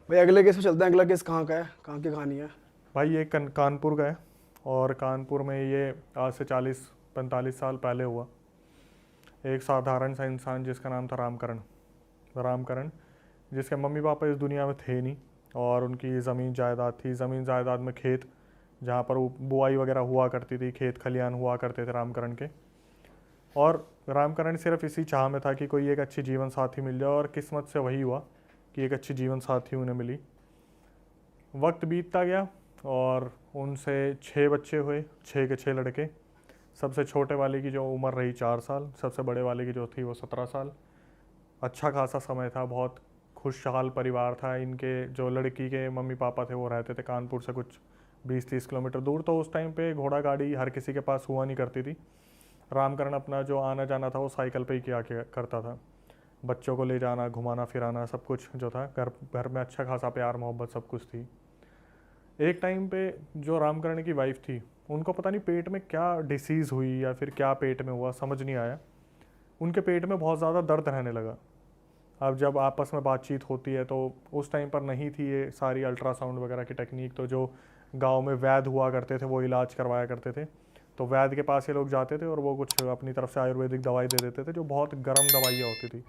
भाई अगले केस पे चलते हैं। अगला केस कहाँ का है, कहाँ की कहानी है? भाई ये कानपुर का है। और कानपुर में ये आज से 40-45 साल पहले हुआ। एक साधारण सा इंसान जिसका नाम था रामकरण। रामकरण जिसके मम्मी पापा इस दुनिया में थे नहीं, और उनकी ज़मीन जायदाद थी। ज़मीन जायदाद में खेत, जहाँ पर वो बुआई वगैरह हुआ करती थी, खेत खलियान हुआ करते थे रामकरण के। और रामकरण सिर्फ इसी चाह में था कि कोई एक अच्छी जीवन साथी मिल जाए, और किस्मत से वही हुआ कि एक अच्छी जीवन साथी उन्हें मिली। वक्त बीतता गया और उनसे 6 बच्चे हुए, 6 के 6 लड़के। सबसे छोटे वाले की जो उम्र रही 4 साल, सबसे बड़े वाले की जो थी वो 17 साल। अच्छा खासा समय था, बहुत खुशहाल परिवार था। इनके जो लड़की के मम्मी पापा थे वो रहते थे कानपुर से कुछ 20-30 किलोमीटर दूर। तो उस टाइम पे घोड़ा गाड़ी हर किसी के पास हुआ नहीं करती थी। रामकरण अपना जो आना जाना था वो साइकिल पे ही किया करता था। बच्चों को ले जाना, घुमाना फिराना, सब कुछ जो था, घर घर में अच्छा खासा प्यार मोहब्बत सब कुछ थी। एक टाइम पे जो रामकरण की वाइफ थी, उनको पता नहीं पेट में क्या डिसीज़ हुई या फिर क्या पेट में हुआ, समझ नहीं आया। उनके पेट में बहुत ज़्यादा दर्द रहने लगा। अब जब आपस में बातचीत होती है तो उस टाइम पर नहीं थी ये सारी अल्ट्रासाउंड वगैरह की टेक्निक, तो जो गांव में वैद्य हुआ करते थे वो इलाज करवाया करते थे। तो वैद्य के पास ये लोग जाते थे और वो कुछ अपनी तरफ से आयुर्वेदिक दवाई दे देते थे, जो बहुत गर्म दवाइयाँ होती थी,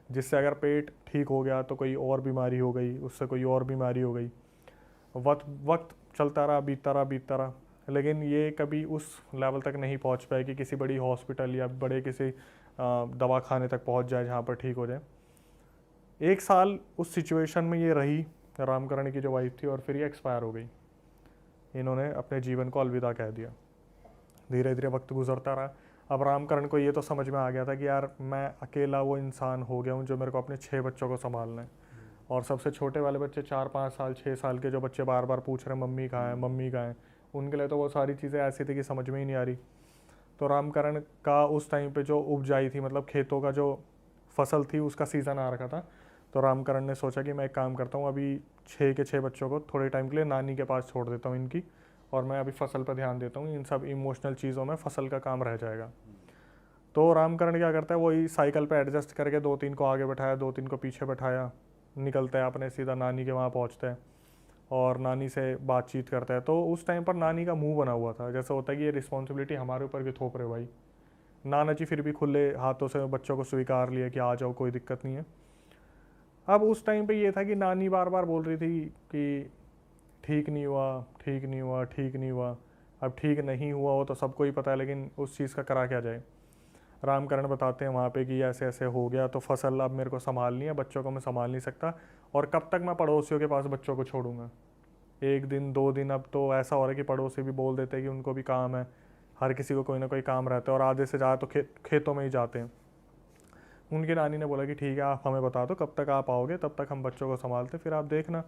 जिससे अगर पेट ठीक हो गया तो कोई और बीमारी हो गई, उससे कोई और बीमारी हो गई। वक्त वक्त चलता रहा, बीतता रहा, बीतता रहा, लेकिन ये कभी उस लेवल तक नहीं पहुंच पाए कि किसी बड़ी हॉस्पिटल या बड़े किसी दवाखाने तक पहुंच जाए जहाँ पर ठीक हो जाए। 1 साल उस सिचुएशन में ये रही, रामकरण की जो वाइफ थी, और फिर ये एक्सपायर हो गई। इन्होंने अपने जीवन को अलविदा कह दिया। धीरे धीरे वक्त गुजरता रहा। अब रामकरण को ये तो समझ में आ गया था कि यार मैं अकेला वो इंसान हो गया हूँ जो मेरे को अपने 6 बच्चों को संभालना है। और सबसे छोटे वाले बच्चे 4-5 साल 6 साल के, जो बच्चे बार बार पूछ रहे हैं मम्मी कहाँ है, मम्मी कहाँ है, उनके लिए तो वो सारी चीज़ें ऐसी थी कि समझ में ही नहीं आ रही। तो रामकरण का उस टाइम पे जो उपजाई थी, मतलब खेतों का जो फसल थी, उसका सीज़न आ रखा था। तो रामकरण ने सोचा कि मैं एक काम करता हूँ, अभी 6 के 6 बच्चों को थोड़े टाइम के लिए नानी के पास छोड़ देता हूँ इनकी, और मैं अभी फसल पर ध्यान देता हूँ। इन सब इमोशनल चीज़ों में फसल का काम रह जाएगा। तो रामकरण क्या करता है, वही साइकिल पे एडजस्ट करके 2-3 को आगे बैठाया, 2-3 को पीछे बैठाया, निकलता है अपने, सीधा नानी के वहाँ पहुँचता है और नानी से बातचीत करता है। तो उस टाइम पर नानी का मुंह बना हुआ था, जैसे होता है कि ये रिस्पॉन्सिबिलिटी हमारे ऊपर भी थोप रहे भाई। नाना जी फिर भी खुले हाथों से बच्चों को स्वीकार लिए कि आ जाओ, कोई दिक्कत नहीं है। अब उस टाइम पे ये था कि नानी बार बार बोल रही थी कि ठीक नहीं हुआ, ठीक नहीं हुआ, ठीक नहीं हुआ। अब ठीक नहीं हुआ हो तो सबको ही पता है, लेकिन उस चीज़ का करा क्या जाए। रामकरण बताते हैं वहाँ पे कि ऐसे ऐसे हो गया, तो फसल अब मेरे को संभालनी है, बच्चों को मैं संभाल नहीं सकता, और कब तक मैं पड़ोसियों के पास बच्चों को छोड़ूंगा। 1 दिन 2 दिन, अब तो ऐसा हो रहा है कि पड़ोसी भी बोल देते हैं कि उनको भी काम है। हर किसी को कोई ना कोई काम रहता है, और आधे से ज़्यादा तो खेतों में ही जाते हैं। उनकी नानी ने बोला कि ठीक है, आप हमें बता दो कब तक आप आओगे, तब तक हम बच्चों को संभालते, फिर आप देखना।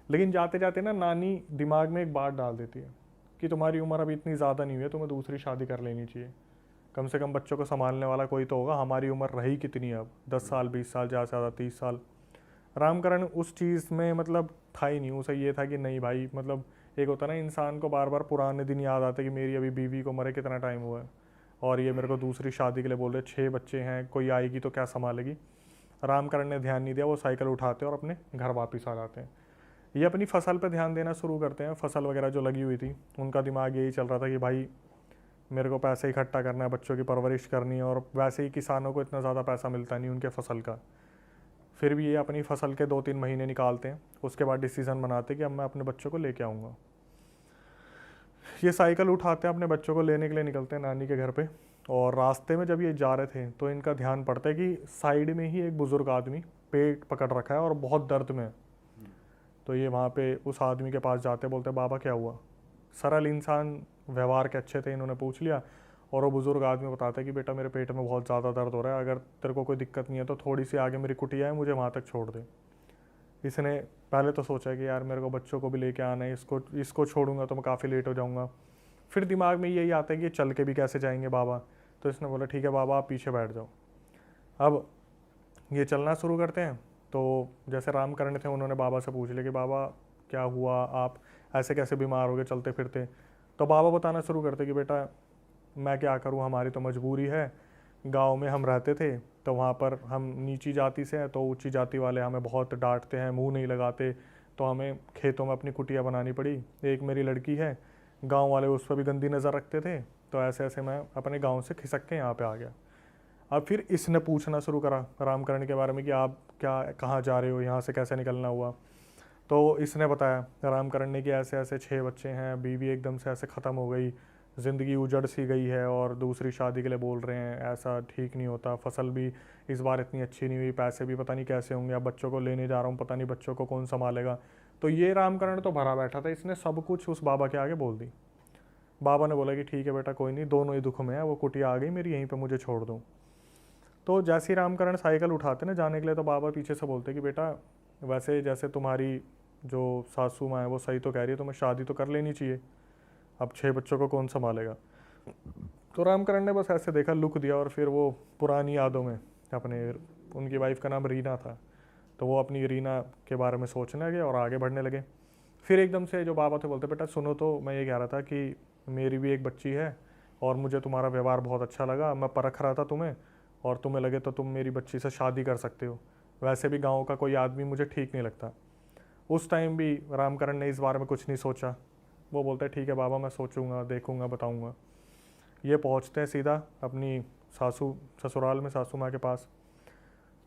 लेकिन जाते जाते ना नानी दिमाग में एक बात डाल देती है कि तुम्हारी उम्र अभी इतनी ज़्यादा नहीं हुई है, तुम्हें दूसरी शादी कर लेनी चाहिए। कम से कम बच्चों को संभालने वाला कोई तो होगा। हमारी उम्र रही कितनी है अब, 10 साल 20 साल, ज़्यादा से ज़्यादा 30 साल। रामकरण उस चीज़ में मतलब था ही नहीं। उसे ये था कि नहीं भाई, मतलब एक होता ना इंसान को बार बार पुराने दिन याद आते कि मेरी अभी बीवी को मरे कितना टाइम हुआ है, और ये मेरे को दूसरी शादी के लिए बोल रहे, 6 बच्चे हैं, कोई आएगी तो क्या संभालेगी। रामकरण ने ध्यान नहीं दिया, वो साइकिल उठाते हैं और अपने घर वापस आ जाते हैं। ये अपनी फसल पे ध्यान देना शुरू करते हैं। फसल वगैरह जो लगी हुई थी, उनका दिमाग यही चल रहा था कि भाई मेरे को पैसे इकट्ठा करना है, बच्चों की परवरिश करनी है, और वैसे ही किसानों को इतना ज़्यादा पैसा मिलता नहीं उनके फसल का। फिर भी ये अपनी फसल के 2-3 महीने निकालते हैं, उसके बाद डिसीज़न बनाते हैं कि अब मैं अपने बच्चों को लेके आऊँगा। ये साइकिल उठाते हैं, अपने बच्चों को लेने के लिए निकलते हैं नानी के घर पे। और रास्ते में जब ये जा रहे थे तो इनका ध्यान पड़ता है कि साइड में ही एक बुज़ुर्ग आदमी पेट पकड़ रखा है और बहुत दर्द में है। तो ये वहाँ पे उस आदमी के पास जाते, बोलते बाबा क्या हुआ। सरल इंसान, व्यवहार के अच्छे थे, इन्होंने पूछ लिया। और वो बुज़ुर्ग आदमी बताता है कि बेटा मेरे पेट में बहुत ज़्यादा दर्द हो रहा है, अगर तेरे को कोई दिक्कत नहीं है तो थोड़ी सी आगे मेरी कुटिया है, मुझे वहाँ तक छोड़ दे। इसने पहले तो सोचा कि यार मेरे को बच्चों को भी लेके आना है, इसको इसको छोड़ूंगा तो मैं काफ़ी लेट हो जाऊँगा। फिर दिमाग में यही आता है कि चल के भी कैसे जाएंगे बाबा। तो इसने बोला ठीक है बाबा, आप पीछे बैठ जाओ। अब ये चलना शुरू करते हैं। तो जैसे रामकरण थे, उन्होंने बाबा से पूछ लिया कि बाबा क्या हुआ, आप ऐसे कैसे बीमार हो गए चलते फिरते। तो बाबा बताना शुरू करते कि बेटा मैं क्या करूँ, हमारी तो मजबूरी है। गांव में हम रहते थे, तो वहाँ पर हम नीची जाति से हैं तो ऊंची जाति वाले हमें बहुत डांटते हैं, मुंह नहीं लगाते, तो हमें खेतों में अपनी कुटिया बनानी पड़ी। एक मेरी लड़की है, गांव वाले उस पर भी गंदी नज़र रखते थे, तो ऐसे ऐसे मैं अपने गांव से खिसक के यहाँ पे आ गया। अब फिर इसने पूछना शुरू करा रामकरण के बारे में कि आप क्या कहाँ जा रहे हो, यहाँ से कैसे निकलना हुआ। तो इसने बताया रामकरण ने कि ऐसे ऐसे 6 बच्चे हैं, बीवी एकदम से ऐसे ख़त्म हो गई, ज़िंदगी उजड़ सी गई है और दूसरी शादी के लिए बोल रहे हैं, ऐसा ठीक नहीं होता, फसल भी इस बार इतनी अच्छी नहीं हुई, पैसे भी पता नहीं कैसे होंगे, अब बच्चों को लेने जा रहा हूँ, पता नहीं बच्चों को कौन संभालेगा। तो ये रामकरण तो भरा बैठा था, इसने सब कुछ उस बाबा के आगे बोल दी। बाबा ने बोला कि ठीक है बेटा, कोई नहीं, दोनों ही दुख में है, वो कुटिया आ गई मेरी, यहीं पर मुझे छोड़ दो। तो जैसे ही रामकरण साइकिल उठाते ना जाने के लिए, तो बाबा पीछे से बोलते कि बेटा वैसे जैसे तुम्हारी जो सासू माँ है वो सही तो कह रही है, तुम्हें शादी तो कर लेनी चाहिए, अब 6 बच्चों को कौन संभालेगा। तो रामकरण ने बस ऐसे देखा, लुक दिया, और फिर वो पुरानी यादों में अपने, उनकी वाइफ का नाम रीना था, तो वो अपनी रीना के बारे में सोचने लगे और आगे बढ़ने लगे। फिर एकदम से जो बाबा थे बोलते, बेटा सुनो, तो मैं ये कह रहा था कि मेरी भी एक बच्ची है और मुझे तुम्हारा व्यवहार बहुत अच्छा लगा, मैं परख रहा था तुम्हें, और तुम्हें लगे तो तुम मेरी बच्ची से शादी कर सकते हो, वैसे भी गाँव का कोई आदमी मुझे ठीक नहीं लगता। उस टाइम भी रामकरण ने इस बारे में कुछ नहीं सोचा, वो बोलता है ठीक है बाबा, मैं सोचूंगा, देखूंगा, बताऊंगा। ये पहुंचते हैं सीधा अपनी ससुराल में, सासू माँ के पास।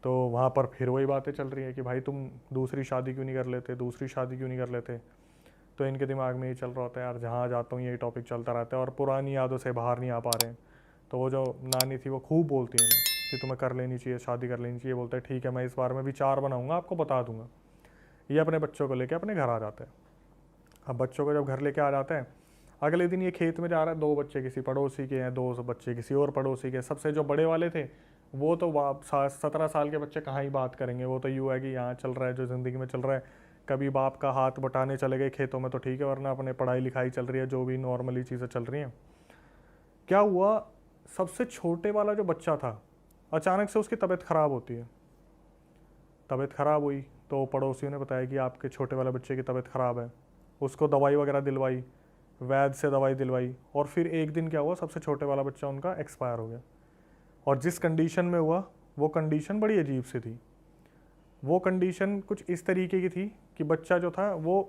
तो वहाँ पर फिर वही बातें चल रही है कि भाई तुम दूसरी शादी क्यों नहीं कर लेते, दूसरी शादी क्यों नहीं कर लेते। तो इनके दिमाग में ये चल रहा होता है, यार जहाँ जाता हूँ यही टॉपिक चलता रहता है और पुरानी यादों से बाहर नहीं आ पा रहे हैं। तो वो जो नानी थी वो खूब बोलती है इन्हें कि तुम्हें कर लेनी चाहिए, शादी कर लेनी चाहिए। बोलता है ठीक है, मैं इस बारे में विचार बनाऊंगा, आपको बता दूंगा। ये अपने बच्चों को लेके अपने घर आ जाते हैं। अब बच्चों को जब घर लेके आ जाते हैं, अगले दिन ये खेत में जा रहा है, 2 बच्चे किसी पड़ोसी के हैं, 2 बच्चे किसी और पड़ोसी के। सबसे जो बड़े वाले थे वो तो 17 साल के बच्चे कहाँ ही बात करेंगे, वो तो यूँ है कि यहाँ चल रहा है जो ज़िंदगी में चल रहा है, कभी बाप का हाथ बटाने चले गए खेतों में तो ठीक है, वरना अपने पढ़ाई लिखाई चल रही है, जो भी नॉर्मली चीज़ें चल रही हैं। क्या हुआ, सबसे छोटे वाला जो बच्चा था, अचानक से उसकी तबीयत ख़राब होती है। तबीयत ख़राब हुई तो पड़ोसियों ने बताया कि आपके छोटे वाले बच्चे की तबीयत ख़राब है। उसको दवाई वगैरह दिलवाई, वैद्य से दवाई दिलवाई, और फिर एक दिन क्या हुआ, सबसे छोटे वाला बच्चा उनका एक्सपायर हो गया। और जिस कंडीशन में हुआ वो कंडीशन बड़ी अजीब सी थी। वो कंडीशन कुछ इस तरीके की थी कि बच्चा जो था वो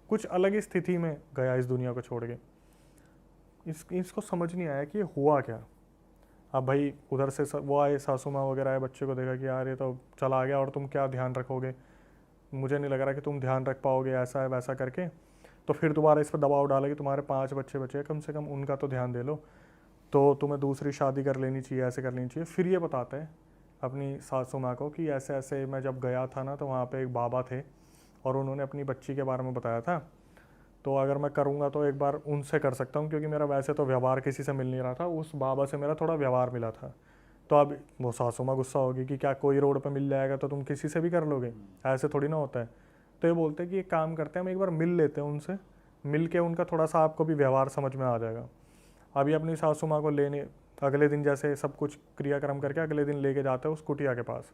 कुछ अलग ही स्थिति में गया इस दुनिया को छोड़ के। इसको समझ नहीं आया कि ये हुआ क्या। अब भाई उधर से वो आए, सासू माँ वगैरह आए, बच्चे को देखा कि यार ये तो चला गया और तुम क्या ध्यान रखोगे, मुझे नहीं लग रहा कि तुम ध्यान रख पाओगे, ऐसा है वैसा करके। तो फिर दोबारा इस पर दबाव डाला कि तुम्हारे 5 बच्चे बचे, कम से कम उनका तो ध्यान दे लो, तो तुम्हें दूसरी शादी कर लेनी चाहिए, ऐसे कर लेनी चाहिए। फिर ये बताता है अपनी सासू माँ को कि ऐसे ऐसे मैं जब गया था ना, तो वहाँ पे एक बाबा थे और उन्होंने अपनी बच्ची के बारे में बताया था, तो अगर मैं करूँगा तो एक बार उनसे कर सकता हूँ, क्योंकि मेरा वैसे तो व्यवहार किसी से मिल नहीं रहा था, उस बाबा से मेरा थोड़ा व्यवहार मिला था। तो अब वो सासू माँ गुस्सा होगी कि क्या कोई रोड पर मिल जाएगा तो तुम किसी से भी कर लोगे, ऐसे थोड़ी ना होता है। तो ये बोलते हैं कि एक काम करते हैं, हम एक बार मिल लेते हैं उनसे, मिल के उनका थोड़ा सा आपको भी व्यवहार समझ में आ जाएगा। अभी अपनी सासू माँ को लेने अगले दिन जैसे सब कुछ क्रियाक्रम करके अगले दिन लेके जाते हैं उस कुटिया के पास।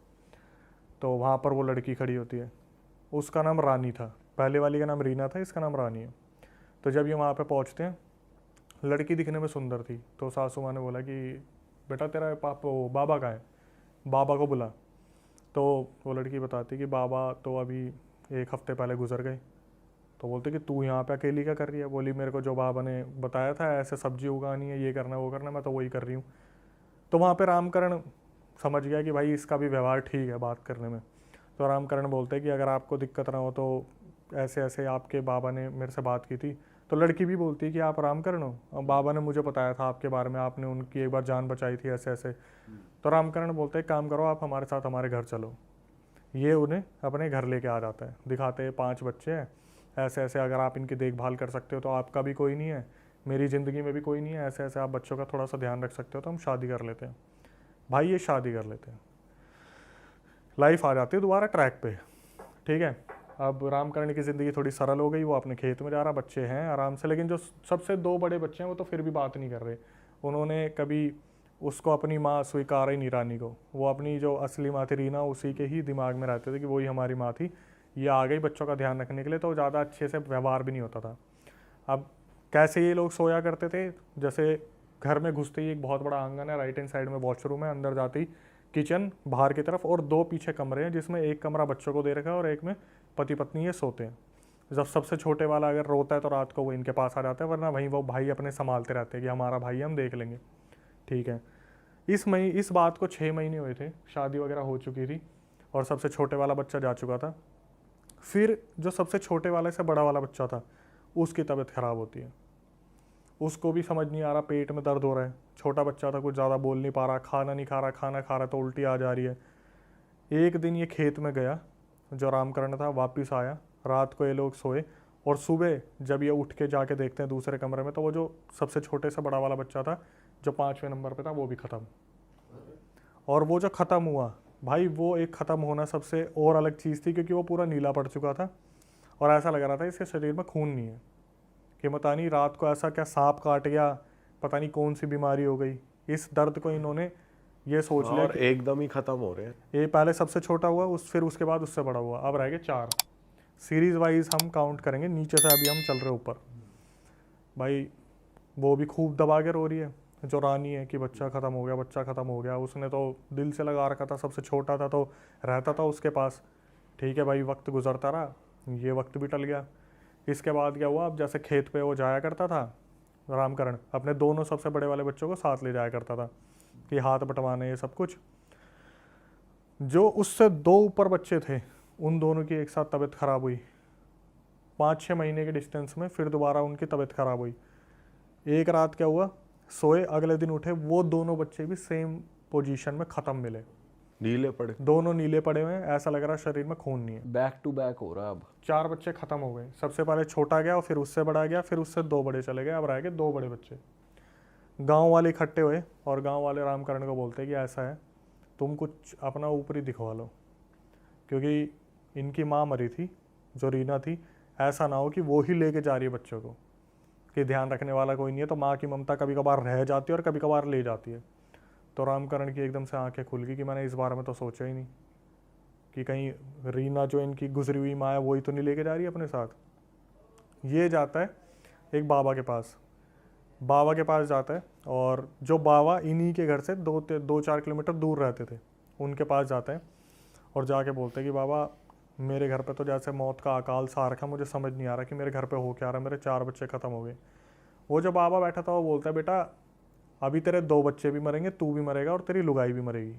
तो वहाँ पर वो लड़की खड़ी होती है, उसका नाम रानी था, पहले वाली का नाम रीना था, इसका नाम रानी है। तो जब ये वहाँ पे पहुँचते हैं, लड़की दिखने में सुंदर थी, तो सासू माँ ने बोला कि बेटा तेरा बाबा कहाँ है, बाबा को बुला। तो वो लड़की बताती कि बाबा तो अभी 1 हफ्ते पहले गुजर गए। तो बोलते कि तू यहाँ पे अकेली क्या कर रही है। बोली मेरे को जो बाबा ने बताया था ऐसे सब्जी उगानी है, ये करना वो करना, मैं तो वही कर रही हूँ। तो वहाँ पे रामकरण समझ गया कि भाई इसका भी व्यवहार ठीक है बात करने में। तो रामकरण बोलते कि अगर आपको दिक्कत ना हो तो ऐसे ऐसे आपके बाबा ने मेरे से बात की थी। तो लड़की भी बोलती है कि आप रामकरण हो, और बाबा ने मुझे बताया था आपके बारे में, आपने उनकी एक बार जान बचाई थी ऐसे ऐसे। तो रामकरण बोलते एक काम करो, आप हमारे साथ हमारे घर चलो। ये उन्हें अपने घर लेके आ जाता है, दिखाते हैं 5 बच्चे हैं, ऐसे ऐसे अगर आप इनकी देखभाल कर सकते हो तो आपका भी कोई नहीं है, मेरी ज़िंदगी में भी कोई नहीं है, ऐसे ऐसे आप बच्चों का थोड़ा सा ध्यान रख सकते हो, तो हम शादी कर लेते हैं। भाई ये शादी कर लेते हैं, लाइफ आ जाती है दोबारा ट्रैक पे। ठीक है, अब रामकरण की ज़िंदगी थोड़ी सरल हो गई, वो अपने खेत में जा रहा, बच्चे हैं आराम से। लेकिन जो सबसे 2 बड़े बच्चे हैं वो तो फिर भी बात नहीं कर रहे, उन्होंने कभी उसको अपनी माँ स्वीकार ही नहीं, रानी को। वो अपनी जो असली माँ थी रीना, उसी के ही दिमाग में रहते थे कि वही हमारी माँ थी, ये आ गई बच्चों का ध्यान रखने के लिए, तो ज़्यादा अच्छे से व्यवहार भी नहीं होता था। अब कैसे ये लोग सोया करते थे, जैसे घर में घुसते ही एक बहुत बड़ा आंगन है, राइट हैंड साइड में वॉशरूम है, अंदर जाते ही किचन बाहर की तरफ और 2 पीछे कमरे हैं, जिसमें एक कमरा बच्चों को दे रखा है और एक में पति पत्नी ये सोते हैं। जब सबसे छोटे वाला अगर रोता है तो रात को वो इनके पास आ जाता है, वरना वहीं वो भाई अपने संभालते रहते हैं कि हमारा भाई हम देख लेंगे, ठीक है। इस बात को 6 महीने हुए थे, शादी वगैरह हो चुकी थी और सबसे छोटे वाला बच्चा जा चुका था। फिर जो सबसे छोटे वाले से बड़ा वाला बच्चा था, उसकी तबीयत ख़राब होती है। उसको भी समझ नहीं आ रहा, पेट में दर्द हो रहा है। छोटा बच्चा था, कुछ ज़्यादा बोल नहीं पा रहा, खाना नहीं खा रहा, खाना खा रहा तो उल्टी आ जा रही है। एक दिन ये खेत में गया, जो आराम करना था, वापस आया। रात को ये लोग सोए और सुबह जब ये उठ के जाके देखते हैं दूसरे कमरे में, तो वो जो सबसे छोटे से बड़ा वाला बच्चा था, जो 5वें नंबर पे था, वो भी ख़त्म। और वो जो ख़त्म हुआ भाई, वो एक ख़त्म होना सबसे और अलग चीज़ थी, क्योंकि वो पूरा नीला पड़ चुका था और ऐसा लग रहा था इसके शरीर में खून नहीं है। कि पता नहीं रात को ऐसा क्या सांप काट गया, पता नहीं कौन सी बीमारी हो गई। इस दर्द को इन्होंने ये सोच लिया और एकदम ही खत्म हो रहे हैं। ये पहले सबसे छोटा हुआ, फिर उसके बाद उससे बड़ा हुआ, अब रह गए 4। सीरीज वाइज हम काउंट करेंगे, नीचे से अभी हम चल रहे ऊपर। भाई वो भी खूब दबा के रो रही है, जो रानी है, कि बच्चा ख़त्म हो गया, बच्चा ख़त्म हो गया। उसने तो दिल से लगा रखा था, सबसे छोटा था तो रहता था उसके पास, ठीक है भाई। वक्त गुजरता रहा, ये वक्त भी टल गया। इसके बाद क्या हुआ, अब जैसे खेत पे वो जाया करता था रामकरण, अपने दोनों सबसे बड़े वाले बच्चों को साथ ले जाया करता था कि हाथ बंटवाने, ये सब कुछ। जो उससे 2 ऊपर बच्चे थे, उन दोनों की एक साथ तबीयत ख़राब हुई। 5-6 महीने के डिस्टेंस में फिर दोबारा उनकी तबीयत ख़राब हुई। एक रात क्या हुआ, सोए, अगले दिन उठे, वो दोनों बच्चे भी सेम पोजीशन में ख़त्म मिले। नीले पड़े, दोनों नीले पड़े हुए हैं, ऐसा लग रहा शरीर में खून नहीं है। बैक टू बैक हो रहा है अब। 4 बच्चे ख़त्म हो गए। सबसे पहले छोटा गया और फिर उससे बड़ा गया, फिर उससे 2 बड़े चले गए, अब रह गए 2 बड़े बच्चे। गांव वाले इकट्ठे हुए और गांव वाले रामकरण को बोलते हैं कि ऐसा है, तुम कुछ अपना ऊपरी दिखवा लो, क्योंकि इनकी माँ मरी थी, जो रीना थी। ऐसा ना हो कि वो ही लेके जा रही है बच्चों को, कि ध्यान रखने वाला कोई नहीं है। तो माँ की ममता कभी कभार रह जाती है और कभी कभार ले जाती है। तो रामकरण की एकदम से आंखें खुल गई कि मैंने इस बारे में तो सोचा ही नहीं, कि कहीं रीना जो इनकी गुजरी हुई माँ है, वही तो नहीं लेके जा रही है अपने साथ। ये जाता है एक बाबा के पास, बाबा के पास जाता है, और जो बाबा इन्हीं के घर से 2-4 किलोमीटर दूर रहते थे, उनके पास जाता है और जाके बोलते हैं कि बाबा, मेरे घर पे तो जैसे मौत का अकाल सा रखा, मुझे समझ नहीं आ रहा कि मेरे घर पे हो क्या रहा है, मेरे 4 बच्चे ख़त्म हो गए। वो जो बाबा बैठा था वो बोलता है, बेटा अभी तेरे 2 बच्चे भी मरेंगे, तू भी मरेगा और तेरी लुगाई भी मरेगी।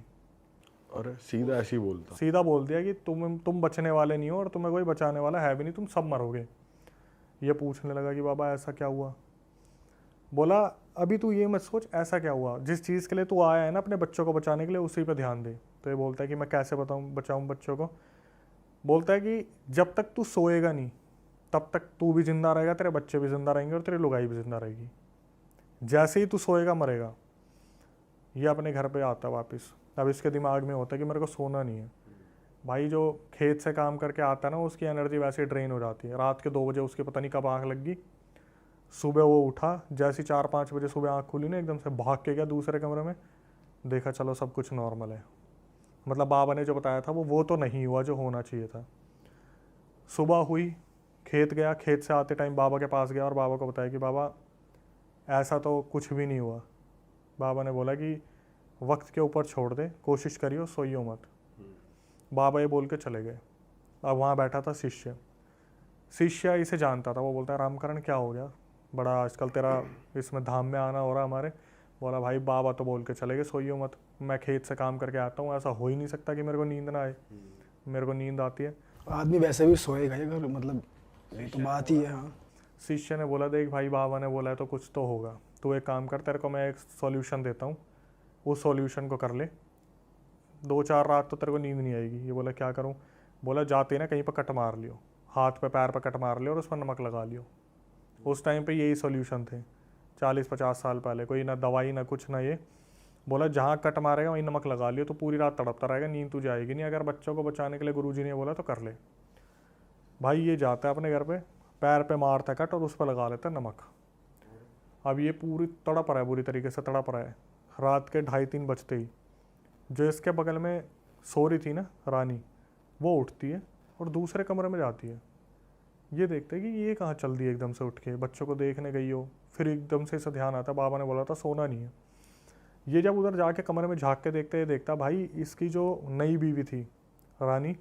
और सीधा ऐसे ही बोलता, सीधा बोल दिया कि तुम बचने वाले नहीं हो और तुम्हें कोई बचाने वाला है भी नहीं, तुम सब मरोगे। ये पूछने लगा कि बाबा ऐसा क्या हुआ। बोला, अभी तू ये मत सोच ऐसा क्या हुआ, जिस चीज़ के लिए तू आया है ना अपने बच्चों को बचाने के लिए, उसी पे ध्यान दे। तो ये बोलता है कि मैं कैसे बचाऊं बच्चों को। बोलता है कि जब तक तू सोएगा नहीं, तब तक तू भी जिंदा रहेगा, तेरे बच्चे भी जिंदा रहेंगे और तेरी लुगाई भी जिंदा रहेगी। जैसे ही तू सोएगा मरेगा। ये अपने घर पे आता है वापस। अब इसके दिमाग में होता है कि मेरे को सोना नहीं है। भाई जो खेत से काम करके आता है ना, उसकी एनर्जी वैसे ड्रेन हो जाती है। रात के 2 बजे उसकी पता नहीं कब आँख लग गई। सुबह वो उठा, जैसे 4-5 बजे सुबह आँख खुली ना, एकदम से भाग के गया दूसरे कमरे में, देखा चलो सब कुछ नॉर्मल है। मतलब बाबा ने जो बताया था वो तो नहीं हुआ जो होना चाहिए था। सुबह हुई, खेत गया, खेत से आते टाइम बाबा के पास गया और बाबा को बताया कि बाबा ऐसा तो कुछ भी नहीं हुआ। बाबा ने बोला कि वक्त के ऊपर छोड़ दे, कोशिश करियो, सोइयो मत। बाबा ये बोल के चले गए। अब वहाँ बैठा था शिष्य इसे जानता था। वो बोलता है, रामकरण क्या हो गया, बड़ा आजकल तेरा इसमें धाम में आना हो रहा हमारे। बोला, भाई बाबा तो बोल के चले गए सोइयो मत, मैं खेत से काम करके आता हूँ, ऐसा हो ही नहीं सकता कि मेरे को नींद ना आए। मेरे को नींद आती है। आदमी वैसे भी सोएगा ही अगर, मतलब ये तो बात ही है। हाँ, शिष्य ने बोला, देख भाई बाबा ने बोला है तो कुछ तो होगा, तू एक काम कर, तेरे को मैं एक सॉल्यूशन देता हूँ, उस सॉल्यूशन को कर ले, 2-4 रात तो तेरे को नींद नहीं आएगी। ये बोला, क्या करूँ। बोला, जाते ना कहीं पर कट मार लियो, हाथ पे पैर पे कट मार लियो और उस पर नमक लगा लियो। उस टाइम पे यही सॉल्यूशन थे 40-50 साल पहले। कोई ना दवाई ना कुछ ना ये। बोला, जहाँ कट मारेगा वहीं नमक लगा लियो तो पूरी रात तड़पता रहेगा, नींद तुझे आएगी नहीं। अगर बच्चों को बचाने के लिए गुरुजी ने बोला तो कर ले। भाई ये जाता है अपने घर पे, पैर पे मारता है कट और उस पर लगा लेता है नमक। अब ये पूरी तड़प रहा है, बुरी तरीके से तड़प रहा है। रात के 2:30-3 बजते ही जो इसके बगल में सो रही थी ना रानी, वो उठती है और दूसरे कमरे में जाती है। ये देखते हैं कि ये कहाँ चल दी एकदम से उठ के, बच्चों को देखने गई हो। फिर एकदम से इसे ध्यान आता है, बाबा ने बोला था सोना नहीं है। ये जब उधर जाके कमरे में झांक के देखते ये देखता भाई इसकी जो नई बीवी थी रानी,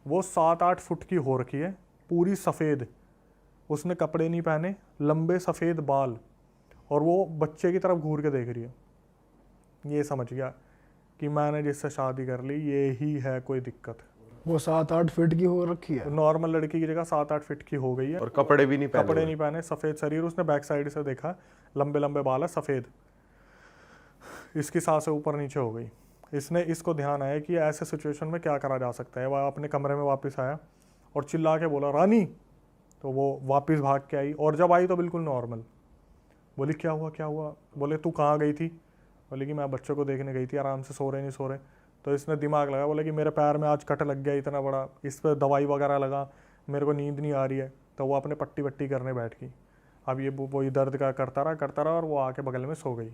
वो 7-8 फुट की हो रखी है, पूरी सफ़ेद, उसने कपड़े नहीं पहने, लंबे सफ़ेद बाल, और वो बच्चे की तरफ घूर के देख रही है। ये समझ गया कि मैंने जिससे शादी कर ली ये ही है कोई दिक्कत। वो 7-8 फीट की हो रखी है। नॉर्मल लड़की की जगह 7-8 फीट की हो गई है, और कपड़े भी नहीं पहने कपड़े हुए। नहीं पहने, सफ़ेद शरीर, उसने बैक साइड से देखा, लंबे लंबे बाल है, सफ़ेद, इसकी सांसें ऊपर नीचे हो गई। इसने इसको ध्यान आया कि ऐसे सिचुएशन में क्या करा जा सकता है। वह अपने कमरे में वापस आया और चिल्ला के बोला रानी, तो वो वापस भाग के आई, और जब आई तो बिल्कुल नॉर्मल। बोली क्या हुआ क्या हुआ? बोले तू कहाँ गई थी? बोले कि मैं बच्चों को देखने गई थी, आराम से सो रहे नहीं सो रहे। तो इसने दिमाग लगा, बोले कि मेरे पैर में आज कट लग गया इतना बड़ा, इस पर दवाई वगैरह लगा, मेरे को नींद नहीं आ रही है। तो वो अपने पट्टी वट्टी करने बैठ गई। अब ये वही दर्द का करता रहा और वो आके बगल में सो गई।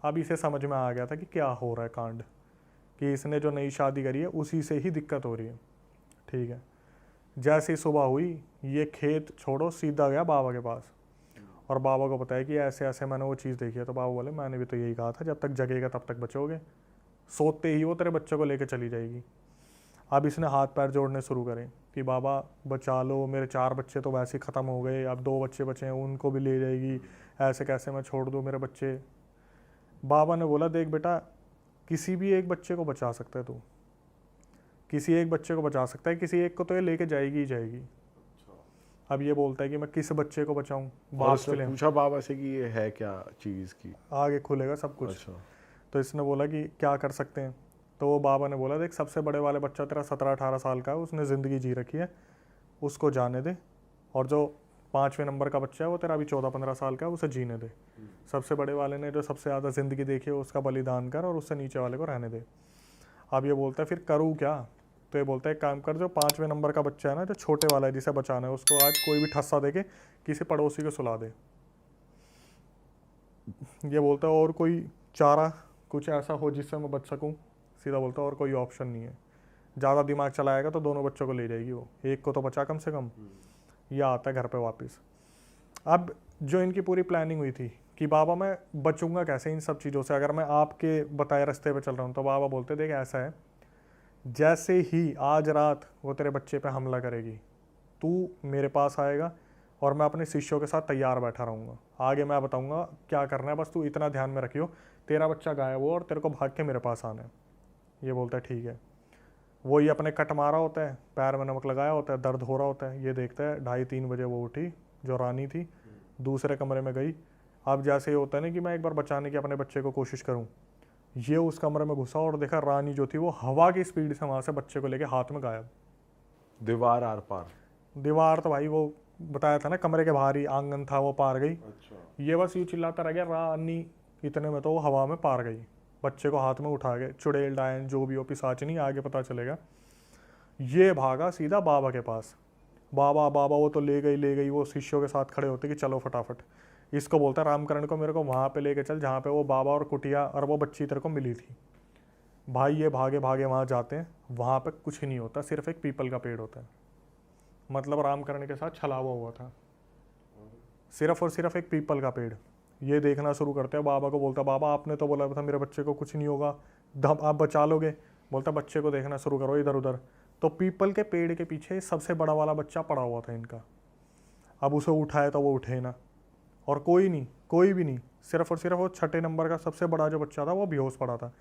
अब इसे समझ में आ गया था कि क्या हो रहा है कांड, कि इसने जो नई शादी करी है उसी से ही दिक्कत हो रही है। ठीक है, जैसे ही सुबह हुई ये खेत छोड़ो सीधा गया बाबा के पास, और बाबा को बताया कि ऐसे ऐसे मैंने वो चीज़ देखी है। तो बाबा बोले मैंने भी तो यही कहा था, जब तक जगेगा तब तक बचोगे, सोते ही वो तेरे बच्चों को लेकर चली जाएगी। अब इसने हाथ पैर जोड़ने शुरू करे कि बाबा बचा लो, मेरे 4 बच्चे तो वैसे ही ख़त्म हो गए, अब 2 बच्चे बचे हैं उनको भी ले जाएगी, ऐसे कैसे मैं छोड़ दूँ मेरे बच्चे। बाबा ने बोला देख बेटा, किसी भी एक बच्चे को बचा सकता है तू, किसी एक बच्चे को बचा सकता है, किसी एक को तो ये लेके जाएगी ही जाएगी। अब ये बोलता है कि मैं किस बच्चे को बचाऊं, बाप के लिए। पूछा बाबा से कि ये है क्या चीज़ की? आगे खुलेगा सब कुछ। अच्छा। तो इसने बोला कि क्या कर सकते हैं। तो वो बाबा ने बोला देख, सबसे बड़े वाले बच्चा तेरा 17-18 साल का है, उसने ज़िंदगी जी रखी है, उसको जाने दे, और जो 5वें नंबर का बच्चा है वो तेरा अभी 14-15 साल का है, उसे जीने दे। सबसे बड़े वाले ने जो सबसे ज़्यादा ज़िंदगी देखी है उसका बलिदान कर, और उससे नीचे वाले को रहने दे। अब ये बोलता है फिर करूँ क्या? तो ये बोलता है एक काम कर, जो 5वें नंबर का बच्चा है ना, जो छोटे वाला है जिसे बचाना है, उसको आज कोई भी ठस्सा दे के किसी पड़ोसी को सुला दे। ये बोलता है और कोई चारा कुछ ऐसा हो जिससे मैं बच सकूं? सीधा बोलता है और कोई ऑप्शन नहीं है, ज़्यादा दिमाग चलाएगा तो दोनों बच्चों को ले जाएगी वो, एक को तो बचा कम से कम। यह आता है घर पे वापस। अब जो इनकी पूरी प्लानिंग हुई थी कि बाबा मैं बचूंगा कैसे इन सब चीज़ों से, अगर मैं आपके बताए रास्ते पे चल रहा हूँ। तो बाबा बोलते देख ऐसा है, जैसे ही आज रात वो तेरे बच्चे पे हमला करेगी, तू मेरे पास आएगा और मैं अपने शिष्यों के साथ तैयार बैठा रहूँगा, आगे मैं बताऊँगा क्या करना है, बस तू इतना ध्यान में रखियो, तेरा बच्चा गायब हो और तेरे को भाग के मेरे पास आना है। ये बोलता है ठीक है। वो ये अपने कट मारा होता है, पैर में नमक लगाया होता है, दर्द हो रहा होता है, ये देखता है 2:30-3 बजे वो उठी, जो रानी थी, दूसरे कमरे में गई। अब जैसे ये होता है ना कि मैं एक बार बचाने की अपने बच्चे को कोशिश करूँ, ये उस कमरे में घुसा और देखा रानी जो थी वो हवा की स्पीड से वहाँ से बच्चे को लेके हाथ में गायब। दीवार आर पार? दीवार तो भाई वो बताया था ना, कमरे के बाहर ही आंगन था, वो पार गई। अच्छा। ये बस यूँ चिल्लाता रह गया रानी, इतने में तो वो हवा में पार गई, बच्चे को हाथ में उठा के, चुड़ैल डायन जो भी हो, पिशाचिनी, आगे पता चलेगा। ये भागा सीधा बाबा के पास। बाबा वो तो ले गई, वो शिष्यों के साथ खड़े होते कि चलो फटाफट। इसको बोलता है रामकरण को, मेरे को वहाँ पे लेके चल जहाँ पे वो बाबा और कुटिया और वो बच्ची तेरे को मिली थी। भाई ये भागे वहाँ जाते हैं, वहाँ पे कुछ नहीं होता, सिर्फ एक पीपल का पेड़ होता है। मतलब रामकरण के साथ छलावा हुआ था, सिर्फ और सिर्फ एक पीपल का पेड़। ये देखना शुरू करते हैं, बाबा को बोलता बाबा आपने तो बोला था मेरे बच्चे को कुछ नहीं होगा, आप बचा लोगे। बोलता बच्चे को देखना शुरू करो इधर उधर। तो पीपल के पेड़ के पीछे सबसे बड़ा वाला बच्चा पड़ा हुआ था इनका। अब उसे उठाया तो वो उठे ना, और कोई भी नहीं, सिर्फ और सिर्फ वो 6 नंबर का सबसे बड़ा जो बच्चा था वो बेहोश पड़ा था।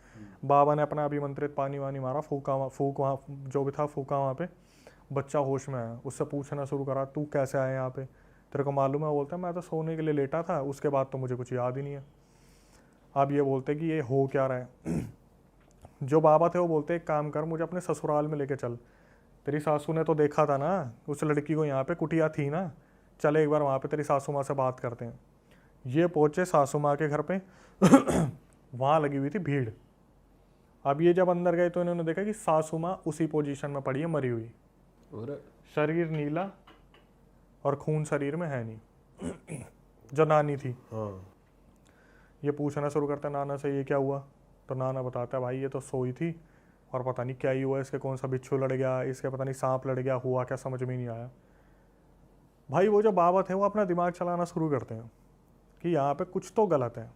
बाबा ने अपना अभिमंत्रित पानी वानी मारा, फूक वहाँ जो भी था फूका वहाँ पे, बच्चा होश में आया। उससे पूछना शुरू करा तू कैसे आया यहाँ पे, तेरे को मालूम है? बोलता है मैं तो सोने के लिए लेटा था, उसके बाद तो मुझे कुछ याद ही नहीं है। अब ये बोलते कि ये हो क्या रहा है। जो बाबा थे वो बोलते एक काम कर, मुझे अपने ससुराल में लेके चल, तेरी सासू ने तो देखा था ना उस लड़की को, यहाँ पे कुटिया थी ना, चले एक बार वहाँ पे तेरी सासू माँ से बात करते हैं। ये पहुँचे सासू माँ के घर पे। वहाँ लगी हुई थी भीड़। अब ये जब अंदर गए तो इन्होंने देखा कि सासू माँ उसी पोजीशन में पड़ी है, मरी हुई, शरीर नीला और खून शरीर में है नहीं। जो नानी थी। हाँ। ये पूछना शुरू करता है नाना से ये क्या हुआ। तो नाना बताता है भाई ये तो सोई थी और पता नहीं क्या ही हुआ, इसके कौन सा बिच्छू लड़ गया, इसके पता नहीं सांप लड़ गया, हुआ क्या समझ में नहीं आया। भाई वो जो बाबा थे वो अपना दिमाग चलाना शुरू करते हैं कि यहाँ पे कुछ तो गलत है।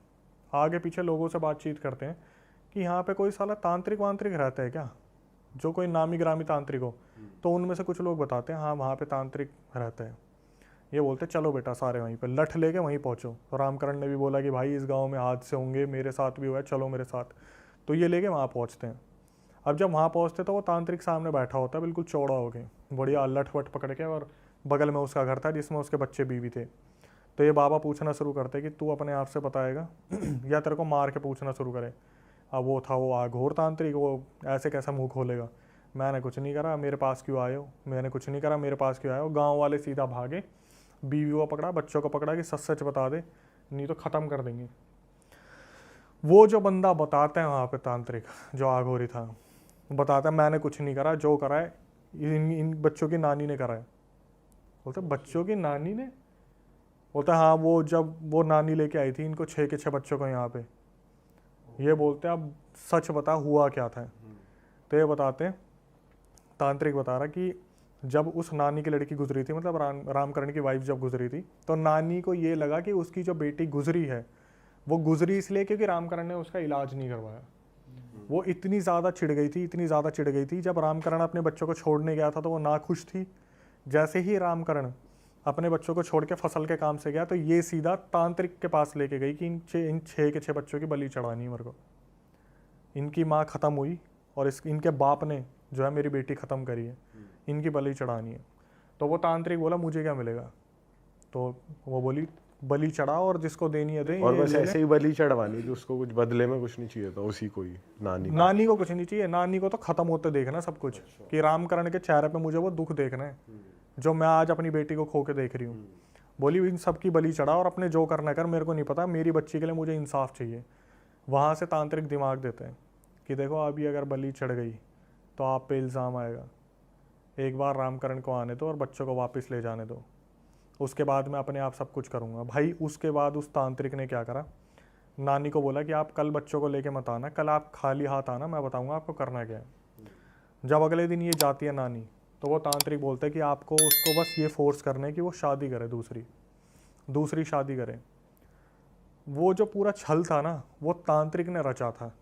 आगे पीछे लोगों से बातचीत करते हैं कि यहाँ पे कोई साला तांत्रिक वांत्रिक रहता है क्या, जो कोई नामी ग्रामी तांत्रिक हो। तो उनमें से कुछ लोग बताते हैं हाँ वहाँ पे तांत्रिक रहता है। ये बोलते चलो बेटा सारे वहीं पे, लठ लेके वहीं पहुँचो। तो रामकरण ने भी बोला कि भाई इस गांव में हादसे होंगे, मेरे साथ भी हुआ है, चलो मेरे साथ। तो ये लेके वहाँ पहुँचते हैं। अब जब वहाँ पहुँचते तो वो तांत्रिक सामने बैठा होता है बिल्कुल चौड़ा हो के, बढ़िया लठ वठ पकड़ के, और बगल में उसका घर था जिसमें उसके बच्चे बीवी थे। तो ये बाबा पूछना शुरू करते कि तू अपने आप से बताएगा या तेरे को मार के पूछना शुरू करे। अब वो था वो घोर तांत्रिक, वो ऐसे कैसा मुंह खोलेगा, मैंने कुछ नहीं करा, मेरे पास क्यों आए हो, मैंने कुछ नहीं करा, मेरे पास क्यों आए हो। गाँव वाले सीधा भागे, बीवी को पकड़ा, बच्चों को पकड़ा कि सच सच बता दे नहीं तो ख़त्म कर देंगे। वो जो बंदा बताता है वहाँ पे तांत्रिक जो आघोरी था, बताता है मैंने कुछ नहीं करा, जो करा है इन बच्चों की नानी ने करा है। बोलते बच्चों की नानी ने? बोलता हाँ, वो जब वो नानी लेके आई थी इनको 6 के 6 बच्चों को यहाँ पे। ये बोलते अब सच बता हुआ क्या था। तो ये बताते तांत्रिक बता रहा कि जब उस नानी की लड़की गुजरी थी, मतलब रामकरण की वाइफ जब गुजरी थी, तो नानी को ये लगा कि उसकी जो बेटी गुजरी है वो गुजरी इसलिए क्योंकि रामकरण ने उसका इलाज नहीं करवाया। वो इतनी ज़्यादा चिढ़ गई थी, इतनी ज़्यादा चिढ़ गई थी। जब रामकरण अपने बच्चों को छोड़ने गया था तो वो नाखुश थी। जैसे ही रामकरण अपने बच्चों को छोड़ के फसल के काम से गया तो ये सीधा तांत्रिक के पास लेके गई कि इन 6 के 6 बच्चों की बलि चढ़ानी है मेरे को। इनकी माँ ख़त्म हुई और इनके बाप ने जो है मेरी बेटी ख़त्म करी है, इनकी बलि चढ़ानी है। तो वो तांत्रिक बोला मुझे क्या मिलेगा? तो वो बोली बलि चढ़ा और जिसको देनी है दे। और बस ऐसे ही बलि चढ़वानी थी, उसको कुछ बदले में कुछ नहीं चाहिए था, उसी को ही नानी को कुछ नहीं चाहिए, नानी को तो खत्म होते देखना सब कुछ। कि रामकरण के चेहरे पे मुझे वो दुख देखना है जो मैं आज अपनी बेटी को खो के देख रही हूँ। बोली इन सब की बलि चढ़ा और अपने जो करना कर, मेरे को नहीं पता, मेरी बच्ची के लिए मुझे इंसाफ चाहिए। वहाँ से तांत्रिक दिमाग देते हैं कि देखो अभी अगर बलि चढ़ गई तो आप पे इल्ज़ाम आएगा, एक बार रामकरण को आने दो और बच्चों को वापस ले जाने दो, उसके बाद मैं अपने आप सब कुछ करूँगा। भाई उसके बाद उस तांत्रिक ने क्या करा, नानी को बोला कि आप कल बच्चों को लेके मत आना, कल आप खाली हाथ आना, मैं बताऊँगा आपको करना क्या है। जब अगले दिन ये जाती है नानी, तो वो तांत्रिक बोलते हैं कि आपको उसको बस ये फोर्स करना है कि वो शादी करे, दूसरी शादी करे। वो जो पूरा छल था ना वो तांत्रिक ने रचा था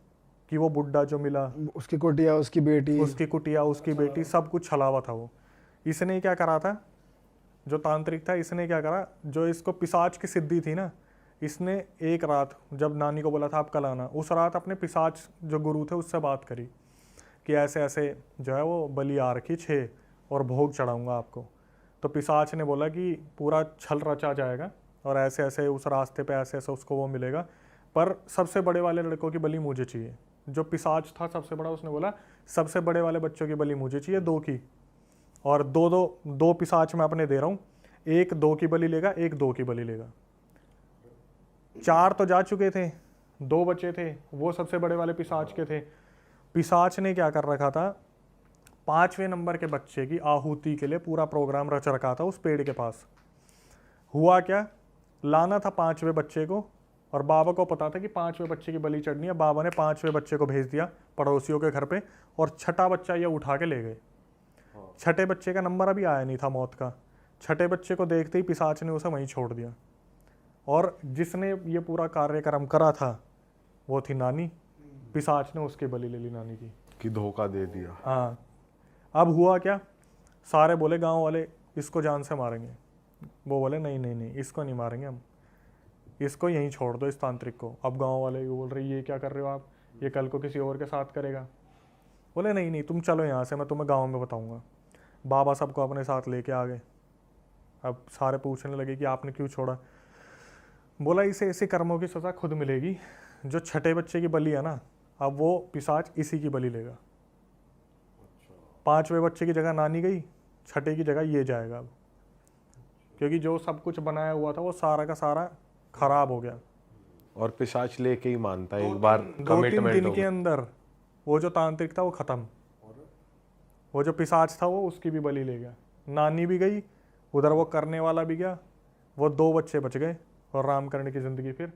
कि वो बुड्ढा जो मिला, उसकी कुटिया, उसकी बेटी, सब कुछ छलावा था वो। इसने क्या करा था, जो तांत्रिक था इसने क्या करा, जो इसको पिशाच की सिद्धि थी ना, इसने एक रात जब नानी को बोला था आप कल आना, उस रात अपने पिशाच जो गुरु थे उससे बात करी कि ऐसे ऐसे जो है वो बलि आ रखी 6 और भोग चढ़ाऊंगा आपको। तो पिशाच ने बोला कि पूरा छल रचा जाएगा और ऐसे ऐसे उस रास्ते पे ऐसे ऐसे उसको वो मिलेगा, पर सबसे बड़े वाले लड़कों की बलि मुझे चाहिए। जो पिशाच था सबसे बड़ा, उसने बोला सबसे बड़े वाले बच्चों की बलि मुझे चाहिए, 2 की, और दो पिशाच मैं अपने दे रहा हूँ, एक 2 की बलि लेगा, एक 2 की बलि लेगा। 4 तो जा चुके थे, 2 बचे थे, वो सबसे बड़े वाले पिशाच के थे। पिशाच ने क्या कर रखा था, 5वें नंबर के बच्चे की आहुति के लिए पूरा प्रोग्राम रच रखा था उस पेड़ के पास। हुआ क्या, लाना था 5वें बच्चे को, और बाबा को पता था कि 5वें बच्चे की बलि चढ़नी है। बाबा ने 5वें बच्चे को भेज दिया पड़ोसियों के घर पे, और 6ठा बच्चा ये उठा के ले गए। 6ठे बच्चे का नंबर अभी आया नहीं था मौत का। 6ठे बच्चे को देखते ही पिशाच ने उसे वहीं छोड़ दिया, और जिसने ये पूरा कार्यक्रम करा था वो थी नानी। पिशाच ने उसकी बलि ले ली नानी की, कि धोखा दे दिया। हाँ। अब हुआ क्या, सारे बोले गांव वाले इसको जान से मारेंगे। वो बोले नहीं नहीं नहीं, इसको नहीं मारेंगे हम, इसको यहीं छोड़ दो इस तांत्रिक को। अब गांव वाले ये बोल रहे ये क्या कर रहे हो आप, ये कल को किसी और के साथ करेगा। बोले नहीं नहीं तुम चलो यहाँ से, मैं तुम्हें गांव में बताऊँगा। बाबा सबको अपने साथ लेके आ गए। अब सारे पूछने लगे कि आपने क्यों छोड़ा। बोला इसे ऐसे कर्मों की सज़ा खुद मिलेगी। जो 6ठे बच्चे की बलि है ना, अब वो पिशाच इसी की बलि लेगा। 5वें बच्चे की जगह नानी गई, 6ठे की जगह ये जाएगा अब, क्योंकि जो सब कुछ बनाया हुआ था वो सारा का सारा खराब हो गया। और पिशाच लेके ही मानता है एक बार 2-3 दिन के अंदर वो जो तांत्रिक था वो खत्म। वो जो पिशाच था वो उसकी भी बलि ले गया, नानी भी गई उधर, वो करने वाला भी गया, वो 2 बच्चे बच गए, और रामकरण की जिंदगी फिर।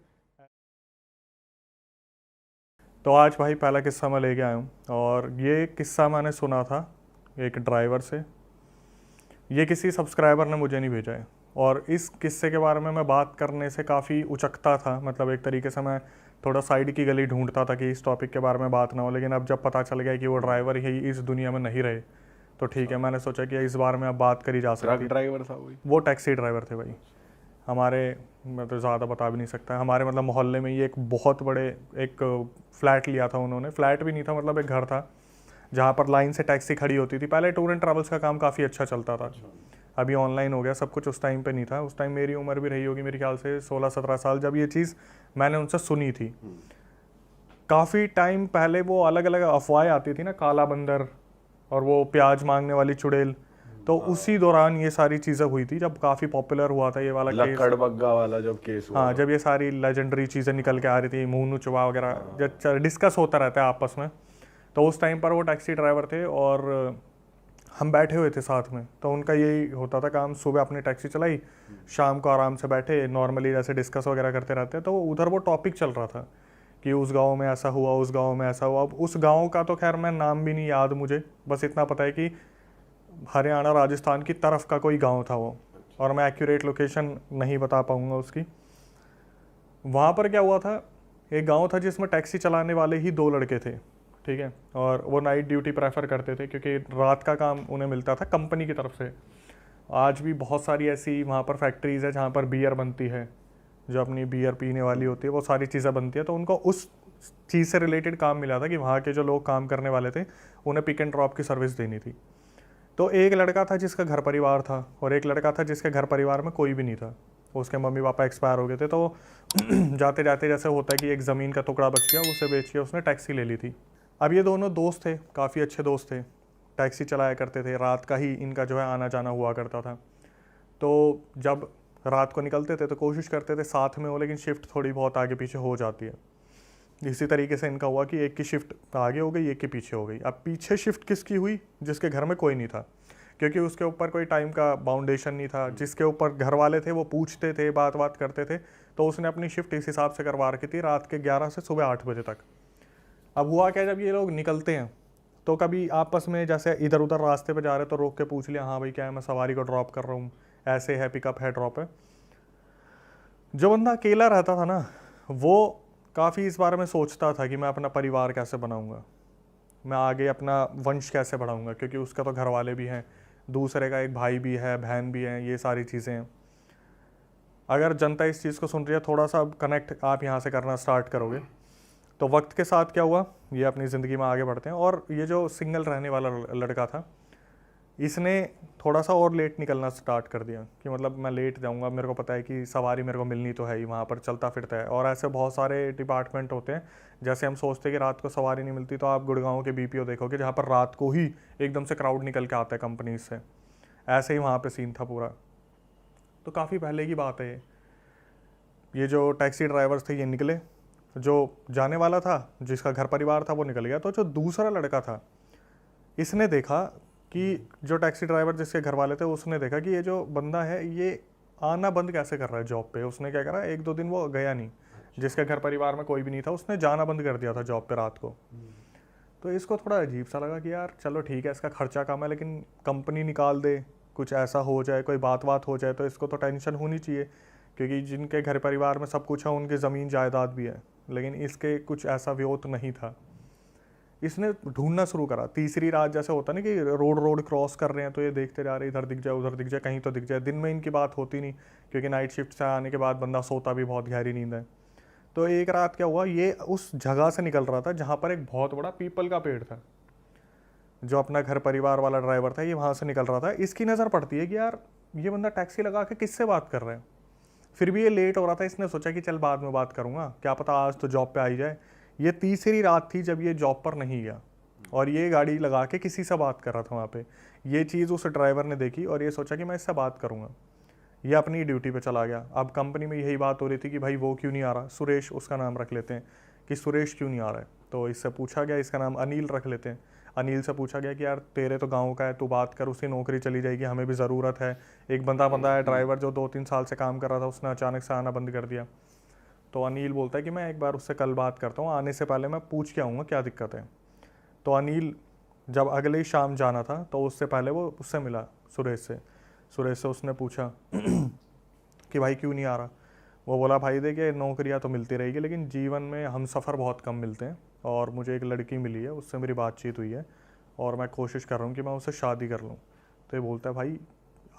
तो आज भाई पहला किस्सा मैं लेके आया हूँ, और ये किस्सा मैंने सुना था एक ड्राइवर से। ये किसी सब्सक्राइबर ने मुझे नहीं भेजा है, और इस किस्से के बारे में मैं बात करने से काफ़ी उचकता था। मतलब एक तरीके से मैं थोड़ा साइड की गली ढूंढता था कि इस टॉपिक के बारे में बात ना हो, लेकिन अब जब पता चल गया कि वो ड्राइवर ही इस दुनिया में नहीं रहे तो ठीक है, मैंने सोचा कि इस बारे में अब बात करी जा ट्रक सकती है। ड्राइवर था वही? वो टैक्सी ड्राइवर थे भाई हमारे, मैं तो ज़्यादा बता भी नहीं सकता, हमारे मतलब मोहल्ले में ही एक बहुत बड़े एक फ्लैट लिया था उन्होंने। फ्लैट भी नहीं था, मतलब एक घर था जहाँ पर लाइन से टैक्सी खड़ी होती थी। पहले टूर एंड ट्रैवल्स का काम काफ़ी अच्छा चलता था, अभी ऑनलाइन हो गया सब कुछ, उस टाइम पे नहीं था। उस टाइम मेरी उम्र भी रही होगी मेरे ख्याल से 16-17 साल, जब ये चीज़ मैंने उनसे सुनी थी। काफ़ी टाइम पहले वो अलग अलग अफवाहें आती थी ना, काला बंदर और वो प्याज मांगने वाली चुड़ैल, तो उसी दौरान ये सारी चीज़ें हुई थी जब काफ़ी पॉपुलर हुआ था ये वाला केस। लक्कड़ बग्गा वाला जब केस हुआ। हाँ, जब ये सारी लेजेंडरी चीज़ें निकल के आ रही थी, मुंह चुबा वगैरह, जब डिस्कस होता रहता है आपस में, तो उस टाइम पर वो टैक्सी ड्राइवर थे और हम बैठे हुए थे साथ में। तो उनका यही होता था काम, सुबह अपनी टैक्सी चलाई, शाम को आराम से बैठे नॉर्मली जैसे डिस्कस वगैरह करते रहते हैं। तो उधर वो टॉपिक चल रहा था कि उस गांव में ऐसा हुआ, उस गांव में ऐसा हुआ। अब उस गांव का तो खैर मैं नाम भी नहीं याद मुझे, बस इतना पता है कि हरियाणा राजस्थान की तरफ का कोई गांव था वो, और मैं एक्यूरेट लोकेशन नहीं बता पाऊंगा उसकी। वहाँ पर क्या हुआ था, एक गांव था जिसमें टैक्सी चलाने वाले ही 2 लड़के थे, ठीक है, और वो नाइट ड्यूटी प्रेफर करते थे क्योंकि रात का काम उन्हें मिलता था कंपनी की तरफ से। आज भी बहुत सारी ऐसी वहाँ पर फैक्ट्रीज़ है जहाँ पर बियर बनती है, जो अपनी बियर पीने वाली होती है, वो सारी चीज़ें बनती है। तो उनको उस चीज़ से रिलेटेड काम मिला था कि वहाँ के जो लोग काम करने वाले थे उन्हें पिक एंड ड्रॉप की सर्विस देनी थी। तो एक लड़का था जिसका घर परिवार था और एक लड़का था जिसके घर परिवार में कोई भी नहीं था, उसके मम्मी पापा एक्सपायर हो गए थे। तो जाते जाते जैसे होता है कि एक ज़मीन का टुकड़ा बच गया, उसे बेच के उसने टैक्सी ले ली थी। अब ये दोनों दोस्त थे, काफ़ी अच्छे दोस्त थे, टैक्सी चलाया करते थे, रात का ही इनका जो है आना जाना हुआ करता था। तो जब रात को निकलते थे तो कोशिश करते थे साथ में हो, लेकिन शिफ्ट थोड़ी बहुत आगे पीछे हो जाती है। इसी तरीके से इनका हुआ कि एक की शिफ्ट आगे हो गई, एक की पीछे हो गई। अब पीछे शिफ्ट किसकी हुई? जिसके घर में कोई नहीं था, क्योंकि उसके ऊपर कोई टाइम का बाउंडेशन नहीं था। जिसके ऊपर घर वाले थे वो पूछते थे, बात करते थे, तो उसने अपनी शिफ्ट इस हिसाब से करवा रखी थी, रात के 11 से सुबह 8 बजे तक। अब हुआ क्या, जब ये लोग निकलते हैं तो कभी आपस में जैसे इधर उधर रास्ते पे जा रहे तो रोक के पूछ लिया, हाँ भाई क्या है, मैं सवारी को ड्रॉप कर रहा हूँ, ऐसे है, पिकअप है, ड्रॉप है। जो बंदा अकेला रहता था ना, वो काफ़ी इस बारे में सोचता था कि मैं अपना परिवार कैसे बनाऊंगा, मैं आगे अपना वंश कैसे बढ़ाऊंगा, क्योंकि उसका तो घर वाले भी हैं, दूसरे का एक भाई भी है, बहन भी है, ये सारी चीज़ें हैं। अगर जनता इस चीज़ को सुन रही है, थोड़ा सा कनेक्ट आप यहाँ से करना स्टार्ट करोगे तो वक्त के साथ क्या हुआ, ये अपनी ज़िंदगी में आगे बढ़ते हैं। और ये जो सिंगल रहने वाला लड़का था, इसने थोड़ा सा और लेट निकलना स्टार्ट कर दिया कि मतलब मैं लेट जाऊंगा, मेरे को पता है कि सवारी मेरे को मिलनी तो है ही, वहाँ पर चलता फिरता है। और ऐसे बहुत सारे डिपार्टमेंट होते हैं, जैसे हम सोचते हैं कि रात को सवारी नहीं मिलती, तो आप गुड़गांव के बीपीओ देखोगे जहाँ पर रात को ही एकदम से क्राउड निकल के आता है कंपनीज से। ऐसे ही वहाँ पर सीन था पूरा। तो काफ़ी पहले की बात है ये जो टैक्सी ड्राइवर्स थे ये निकले, जो जाने वाला था जिसका घर परिवार था वो निकल गया। तो जो दूसरा लड़का था, इसने देखा कि जो टैक्सी ड्राइवर जिसके घर वाले थे, उसने देखा कि ये जो बंदा है ये आना बंद कैसे कर रहा है जॉब पे। उसने क्या करा, 1-2 दिन वो गया नहीं, जिसके घर परिवार में कोई भी नहीं था, उसने जाना बंद कर दिया था जॉब पे रात को। तो इसको थोड़ा अजीब सा लगा कि यार चलो ठीक है, इसका खर्चा कम है, लेकिन कंपनी निकाल दे, कुछ ऐसा हो जाए, कोई बात हो जाए तो इसको तो टेंशन होनी चाहिए, क्योंकि जिनके घर परिवार में सब कुछ है उनकी ज़मीन जायदाद भी है, लेकिन इसके कुछ ऐसा व्योत नहीं था। इसने ढूंढना शुरू करा। तीसरी रात जैसे होता ना कि रोड क्रॉस कर रहे हैं तो ये देखते जा रहे, इधर दिख जाए, उधर दिख जाए, कहीं तो दिख जाए। दिन में इनकी बात होती नहीं, क्योंकि नाइट शिफ्ट से आने के बाद बंदा सोता भी बहुत गहरी नींद है। तो एक रात क्या हुआ, ये उस जगह से निकल रहा था जहाँ पर एक बहुत बड़ा पीपल का पेड़ था। जो अपना घर परिवार वाला ड्राइवर था ये वहाँ से निकल रहा था। इसकी नज़र पड़ती है कि यार ये बंदा टैक्सी लगा के किससे बात कर रहा है। फिर भी ये लेट हो रहा था, इसने सोचा कि चल बाद में बात करूँगा, क्या पता आज तो जॉब पे आ ही जाए। ये तीसरी रात थी जब ये जॉब पर नहीं गया और ये गाड़ी लगा के किसी से बात कर रहा था वहाँ पे। ये चीज़ उस ड्राइवर ने देखी और ये सोचा कि मैं इससे बात करूँगा। ये अपनी ड्यूटी पे चला गया। अब कंपनी में यही बात हो रही थी कि भाई वो क्यों नहीं आ रहा, सुरेश उसका नाम रख लेते हैं कि सुरेश क्यों नहीं आ रहा है। तो इससे पूछा गया, इसका नाम अनिल रख लेते हैं। अनिल से पूछा गया कि यार तेरे तो गांव का है, तू बात कर, उसकी नौकरी चली जाएगी, हमें भी ज़रूरत है। एक बंदा है ड्राइवर जो 2-3 साल से काम कर रहा था, उसने अचानक से आना बंद कर दिया। तो अनिल बोलता है कि मैं एक बार उससे कल बात करता हूँ, आने से पहले मैं पूछ के आऊँगा क्या दिक्कत है। तो अनिल जब अगले ही शाम जाना था तो उससे पहले वो उससे मिला सुरेश से उसने पूछा कि भाई क्यों नहीं आ रहा। वो बोला भाई देखिए नौकरियां तो मिलती रहेगी लेकिन जीवन में हम सफ़र बहुत कम मिलते हैं, और मुझे एक लड़की मिली है, उससे मेरी बातचीत हुई है और मैं कोशिश कर रहा हूँ कि मैं उससे शादी कर लूँ। तो ये बोलता है भाई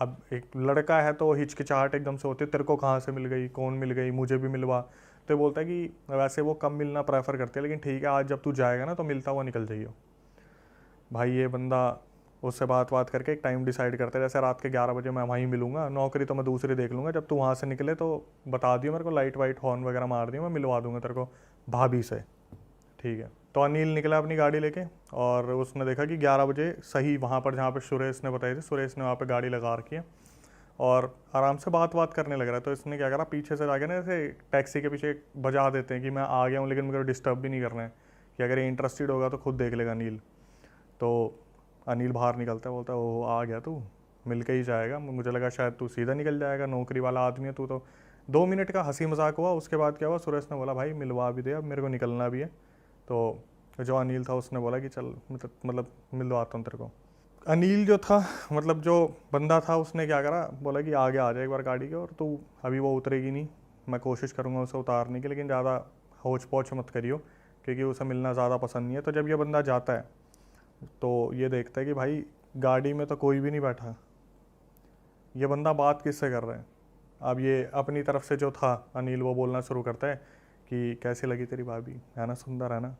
अब एक लड़का है तो हिचकिचाहट एकदम से होती है, तेरे को कहाँ से मिल गई, कौन मिल गई, मुझे भी मिलवा। तो ये बोलता है कि वैसे वो कम मिलना प्रेफर करते हैं लेकिन ठीक है आज जब तू जाएगा ना तो मिलता हुआ निकल जाइए। भाई ये बंदा उससे बात करके एक टाइम डिसाइड करते हैं, जैसे रात के 11 बजे मैं वहीं मिलूंगा, नौकरी तो मैं दूसरी देख लूँगा, जब तू वहाँ से निकले तो बता दियो मेरे को, लाइट वाइट हॉर्न वगैरह मार दियो, मैं मिलवा दूंगा तेरे को भाभी से। ठीक है, तो अनिल निकला अपनी गाड़ी लेके और उसने देखा कि 11 बजे सही वहाँ पर जहाँ पर सुरेश ने बताई थी, सुरेश ने वहाँ पर गाड़ी लगा रखी है और आराम से बात करने लग रहा है। तो इसने क्या करा, पीछे से जाके ना ऐसे टैक्सी के पीछे बजा देते हैं कि मैं आ गया हूँ लेकिन मुझे डिस्टर्ब भी नहीं करना है, कि अगर ये इंटरेस्टेड होगा तो खुद देख लेगा अनिल। तो अनिल बाहर निकलता है, बोलता है ओ आ गया तू, मिल के ही जाएगा, मुझे लगा शायद तू सीधा निकल जाएगा, नौकरी वाला आदमी है तू। तो 2 मिनट का हंसी मजाक हुआ, उसके बाद क्या हुआ, सुरेश ने बोला भाई मिलवा भी दे, अब मेरे को निकलना भी है। तो जो अनिल था उसने बोला कि चल मतलब मिलवाता हूँ तेरे को। अनिल जो था मतलब जो बंदा था उसने क्या करा, बोला कि आगे आ जाए एक बार गाड़ी के, और तू अभी वो उतरेगी नहीं, मैं कोशिश करूँगा उसे उतारने की, लेकिन ज़्यादा होच पोच मत करियो क्योंकि उसे मिलना ज़्यादा पसंद नहीं है। तो जब ये बंदा जाता है तो ये देखता है कि भाई गाड़ी में तो कोई भी नहीं बैठा, ये बंदा बात किससे कर रहा है। अब ये अपनी तरफ से जो था अनिल वो बोलना शुरू करता है कि कैसी लगी तेरी भाभी, है ना, सुंदर है ना।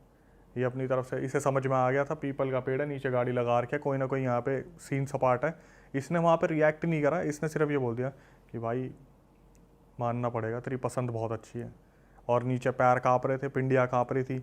ये अपनी तरफ से, इसे समझ में आ गया था पीपल का पेड़ है, नीचे गाड़ी लगा रखा है, कोई ना कोई यहाँ पे सीन सपाट है। इसने वहाँ पे रिएक्ट नहीं करा, इसने सिर्फ ये बोल दिया कि भाई मानना पड़ेगा तेरी पसंद बहुत अच्छी है, और नीचे पैर काँप रहे थे, पिंडियाँ काँप रही थी।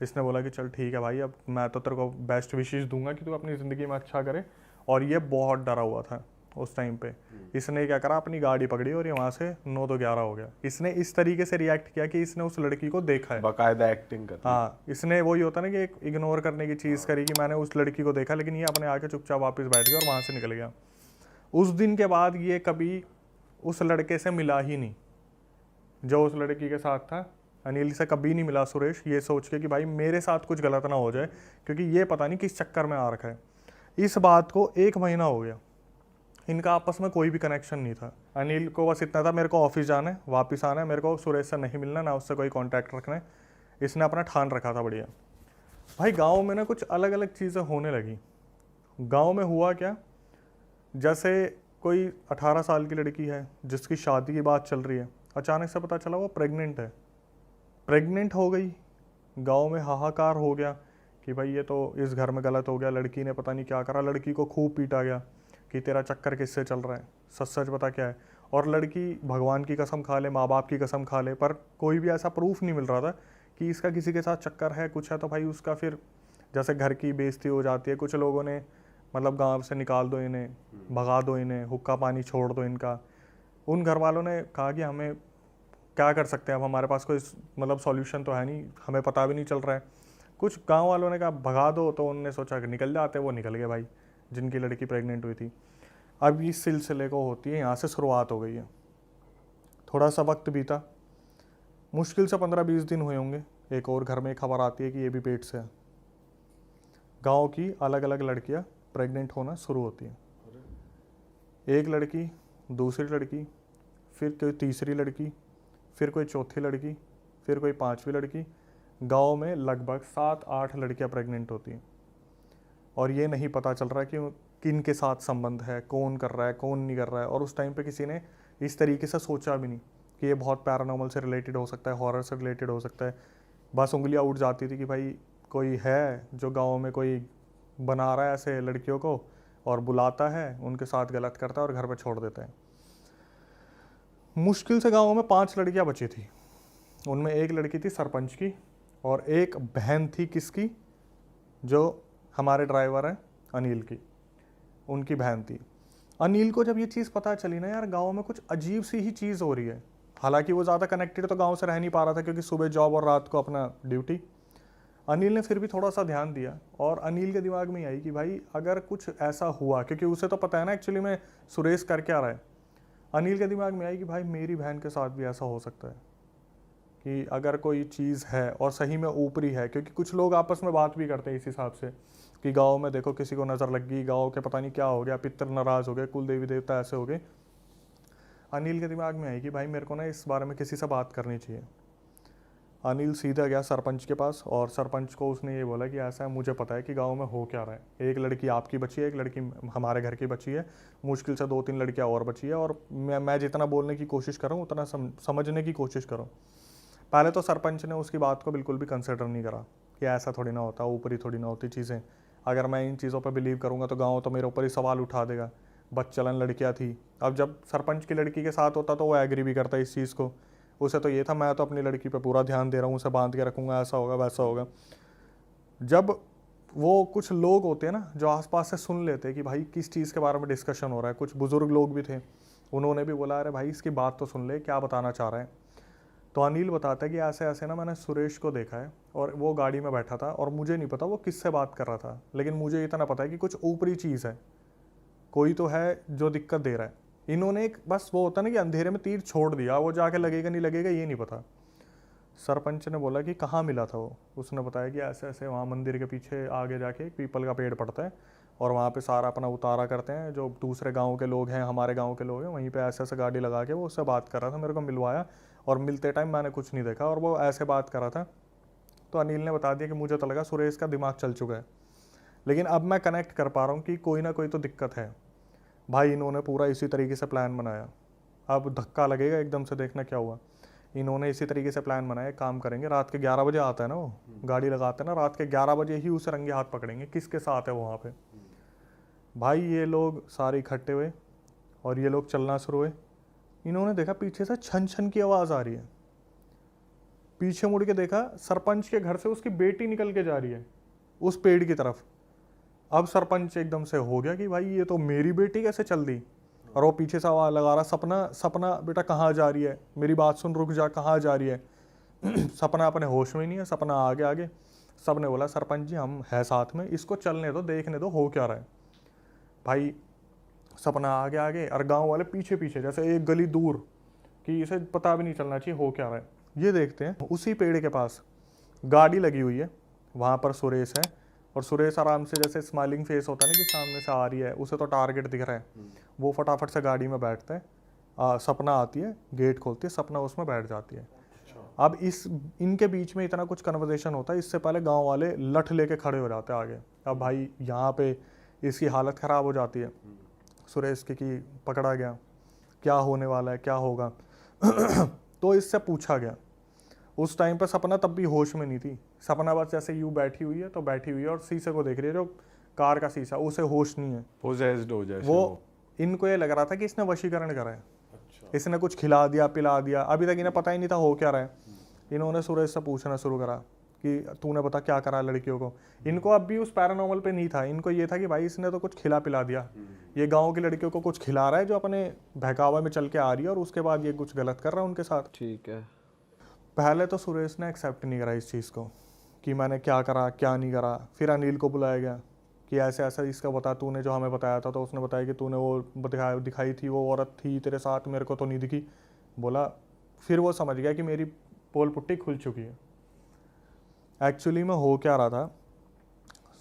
इसने बोला कि चल ठीक है भाई, अब मैं तो तेरे को बेस्ट विशेष दूंगा कि तू अपनी ज़िंदगी में अच्छा करे। और ये बहुत डरा हुआ था उस टाइम पे। इसने क्या करा, अपनी गाड़ी पकड़ी और ये वहाँ से 9 तो 11 हो गया। इसने इस तरीके से रिएक्ट किया कि इसने उस लड़की को देखा है, बाकायदा एक्टिंग कर। हाँ, इसने वही होता ना कि एक इग्नोर करने की चीज़ करी कि मैंने उस लड़की को देखा, लेकिन ये अपने आके चुपचाप वापस बैठ गया और वहाँ से निकल गया। उस दिन के बाद ये कभी उस लड़के से मिला ही नहीं जो उस लड़की के साथ था। अनिल से कभी नहीं मिला सुरेश, ये सोच के कि भाई मेरे साथ कुछ गलत ना हो जाए, क्योंकि ये पता नहीं किस चक्कर में आ रखा है। इस बात को 1 महीना हो गया, इनका आपस में कोई भी कनेक्शन नहीं था। अनिल को बस इतना था मेरे को ऑफिस जाना है, वापस आना है, मेरे को सुरेश से नहीं मिलना, ना उससे कोई कॉन्टैक्ट रखना है। इसने अपना ठान रखा था बढ़िया। भाई गाँव में ना कुछ अलग अलग चीज़ें होने लगी। गाँव में हुआ क्या, जैसे कोई 18 साल की लड़की है जिसकी शादी की बात चल रही है, अचानक से पता चला वो प्रेग्नेंट है। प्रेग्नेंट हो गई, गांव में हाहाकार हो गया कि भाई ये तो इस घर में गलत हो गया, लड़की ने पता नहीं क्या करा, लड़की को खूब पीटा गया कि तेरा चक्कर किससे चल रहा है, सच सच बता क्या है। और लड़की भगवान की कसम खा ले, माँ बाप की कसम खा ले, पर कोई भी ऐसा प्रूफ नहीं मिल रहा था कि इसका किसी के साथ चक्कर है, कुछ है। तो भाई उसका फिर जैसे घर की बेइज्जती हो जाती है, कुछ लोगों ने मतलब गाँव से निकाल दो इन्हें, भगा दो इन्हें, हुक्का पानी छोड़ दो इनका। उन घर वालों ने कहा कि हमें क्या कर सकते हैं, अब हमारे पास कोई मतलब सॉल्यूशन तो है नहीं, हमें पता भी नहीं चल रहा है। कुछ गांव वालों ने कहा भगा दो, तो उन्होंने सोचा कि निकल जाते, वो निकल गए भाई, जिनकी लड़की प्रेग्नेंट हुई थी। अब इस सिलसिले को होती है यहाँ से शुरुआत हो गई है। थोड़ा सा वक्त बीता, मुश्किल से 15-20 दिन हुए होंगे, एक और घर में खबर आती है कि ये भी पेट से है। गाँव की अलग अलग लड़कियाँ प्रेग्नेंट होना शुरू होती हैं। एक लड़की, दूसरी लड़की, फिर कोई तीसरी लड़की, फिर कोई चौथी लड़की, फिर कोई 5वीं लड़की। गांव में लगभग 7-8 लड़कियां प्रेग्नेंट होती हैं और ये नहीं पता चल रहा है कि किन के साथ संबंध है, कौन कर रहा है, कौन नहीं कर रहा है। और उस टाइम पे किसी ने इस तरीके से सोचा भी नहीं कि ये बहुत पैरानॉर्मल से रिलेटेड हो सकता है, हॉरर से रिलेटेड हो सकता है। बस उंगलियां उठ जाती थी कि भाई कोई है जो गाँव में कोई बना रहा है ऐसे लड़कियों को और बुलाता है, उनके साथ गलत करता है और घर पर छोड़ देता है। मुश्किल से गाँव में 5 लड़कियां बची थी। उनमें एक लड़की थी सरपंच की और एक बहन थी किसकी, जो हमारे ड्राइवर हैं अनिल की, उनकी बहन थी। अनिल को जब ये चीज़ पता चली ना यार, गांव में कुछ अजीब सी ही चीज़ हो रही है। हालांकि वो ज़्यादा कनेक्टेड तो गांव से रह नहीं पा रहा था क्योंकि सुबह जॉब और रात को अपना ड्यूटी। अनिल ने फिर भी थोड़ा सा ध्यान दिया और अनिल के दिमाग में आई कि भाई अगर कुछ ऐसा हुआ, क्योंकि उसे तो पता है ना एक्चुअली में सुरेश कर क्या रहा है। अनिल के दिमाग में आई कि भाई मेरी बहन के साथ भी ऐसा हो सकता है कि अगर कोई चीज़ है और सही में ऊपरी है, क्योंकि कुछ लोग आपस में बात भी करते हैं इस हिसाब से कि गांव में देखो किसी को नज़र लग गई, गांव के पता नहीं क्या हो गया, पितर नाराज़ हो गए, कुल देवी देवता ऐसे हो गए। अनिल के दिमाग में आई कि भाई मेरे को ना इस बारे में किसी से बात करनी चाहिए। अनिल सीधा गया सरपंच के पास और सरपंच को उसने ये बोला कि ऐसा है, मुझे पता है कि गांव में हो क्या रहा है। एक लड़की आपकी बची है, एक लड़की हमारे घर की बची है, मुश्किल से 2-3 लड़कियां और बची है, और मैं जितना बोलने की कोशिश कर रहा हूँ उतना समझने की कोशिश करो। पहले तो सरपंच ने उसकी बात को बिल्कुल भी कंसिडर नहीं करा कि ऐसा थोड़ी ना होता, ऊपरी थोड़ी ना होती चीज़ें। अगर मैं इन चीज़ों पर बिलीव करूँगा तो गाँव तो मेरे ऊपर ही सवाल उठा देगा। बच्चलन लड़कियाँ थी। अब जब सरपंच की लड़की के साथ होता तो वो एग्री भी करता इस चीज़ को। उसे तो ये था मैं तो अपनी लड़की पे पूरा ध्यान दे रहा हूँ, उसे बांध के रखूँगा, ऐसा होगा वैसा होगा। जब वो कुछ लोग होते हैं ना जो आसपास से सुन लेते हैं कि भाई किस चीज़ के बारे में डिस्कशन हो रहा है, कुछ बुजुर्ग लोग भी थे, उन्होंने भी बोला अरे भाई इसकी बात तो सुन ले, क्या बताना चाह रहा है। तो अनिल बताता है कि ऐसे ऐसे ना मैंने सुरेश को देखा है और वो गाड़ी में बैठा था और मुझे नहीं पता वो किससे बात कर रहा था, लेकिन मुझे इतना पता है कि कुछ ऊपरी चीज़ है, कोई तो है जो दिक्कत दे रहा है। इन्होंने एक बस वो होता ना कि अंधेरे में तीर छोड़ दिया, वो जाके लगेगा नहीं लगेगा ये नहीं पता। सरपंच ने बोला कि कहाँ मिला था वो। उसने बताया कि ऐसे ऐसे वहाँ मंदिर के पीछे आगे जाके एक पीपल का पेड़ पड़ता है और वहाँ पे सारा अपना उतारा करते हैं, जो दूसरे गांव के लोग हैं, हमारे गांव के लोग हैं, वहीं पे ऐसे ऐसे गाड़ी लगा के वो उससे बात कर रहा था, मेरे को मिलवाया और मिलते टाइम मैंने कुछ नहीं देखा और वो ऐसे बात कर रहा था। तो अनिल ने बता दिया कि मुझे तो लगा सुरेश का दिमाग चल चुका है, लेकिन अब मैं कनेक्ट कर पा रहा हूँ कि कोई ना कोई तो दिक्कत है। भाई इन्होंने पूरा इसी तरीके से प्लान बनाया। अब धक्का लगेगा एकदम से, देखना क्या हुआ। इन्होंने इसी तरीके से प्लान बनाया, काम करेंगे रात के 11 बजे आता है ना वो, गाड़ी लगाते हैं ना, रात के 11 बजे ही उसे रंगे हाथ पकड़ेंगे किसके साथ है वो वहाँ पे। भाई ये लोग सारे इकट्ठे हुए और ये लोग चलना शुरू हुए। इन्होंने देखा पीछे से छन छन की आवाज़ आ रही है। पीछे मुड़ के देखा सरपंच के घर से उसकी बेटी निकल के जा रही है उस पेड़ की तरफ। अब सरपंच एकदम से हो गया कि भाई ये तो मेरी बेटी कैसे चल दी, और वो पीछे से आवाज़ लगा रहा सपना सपना बेटा कहाँ जा रही है, मेरी बात सुन, रुक जा, कहाँ जा रही है। सपना अपने होश में ही नहीं है, सपना आगे आगे। सब ने बोला सरपंच जी हम है साथ में, इसको चलने दो, देखने दो हो क्या रहा है। भाई सपना आगे आगे और गांव वाले पीछे पीछे, जैसे एक गली दूर कि इसे पता भी नहीं चलना चाहिए हो क्या रहा है। ये देखते हैं उसी पेड़ के पास गाड़ी लगी हुई है, वहाँ पर सुरेश है और सुरेश आराम से जैसे स्माइलिंग फेस होता है ना कि सामने से आ रही है, उसे तो टारगेट दिख रहा है। वो फटाफट से गाड़ी में बैठता है, सपना आती है, गेट खोलती है, सपना उसमें बैठ जाती है। अब इनके बीच में इतना कुछ कन्वर्सेशन होता है, इससे पहले गांव वाले लठ लेके खड़े हो जाते हैं आगे। अब भाई यहाँ पे इसकी हालत ख़राब हो जाती है सुरेश की कि पकड़ा गया, क्या होने वाला है, क्या होगा। तो इससे पूछा गया। उस टाइम पर सपना तब भी होश में नहीं थी। सपना बस जैसे यूँ बैठी हुई है तो बैठी हुई है और शीशे को देख रही है, जो कार का शीशा, उसे होश नहीं है। पोजेस्ड हो जाए वो इनको ये लग रहा था कि इसने वशीकरण करा है, इसने कुछ खिला दिया पिला दिया। अभी तक इन्हें पता ही नहीं था हो क्या रहा है। इन्होंने सुरेश से पूछना शुरू करा कि तूने बता क्या करा लड़कियों को। इनको अब भी उस पैरानॉर्मल पे नहीं था, इनको ये था कि भाई इसने तो कुछ खिला पिला दिया, ये गांव की लड़कियों को कुछ खिला रहा है जो अपने बहकावे में चल के आ रही है और उसके बाद ये कुछ गलत कर रहा है उनके साथ। ठीक है। पहले तो सुरेश ने एक्सेप्ट नहीं करा इस चीज़ को कि मैंने क्या करा क्या नहीं करा। फिर अनिल को बुलाया गया कि ऐसे ऐसा इसका बता, तूने जो हमें बताया था। तो उसने बताया कि तूने वो दिखाई थी, वो औरत थी तेरे साथ, मेरे को तो नहीं दिखी। बोला, फिर वो समझ गया कि मेरी पोल पुट्टी खुल चुकी है। एक्चुअली में हो क्या रहा था,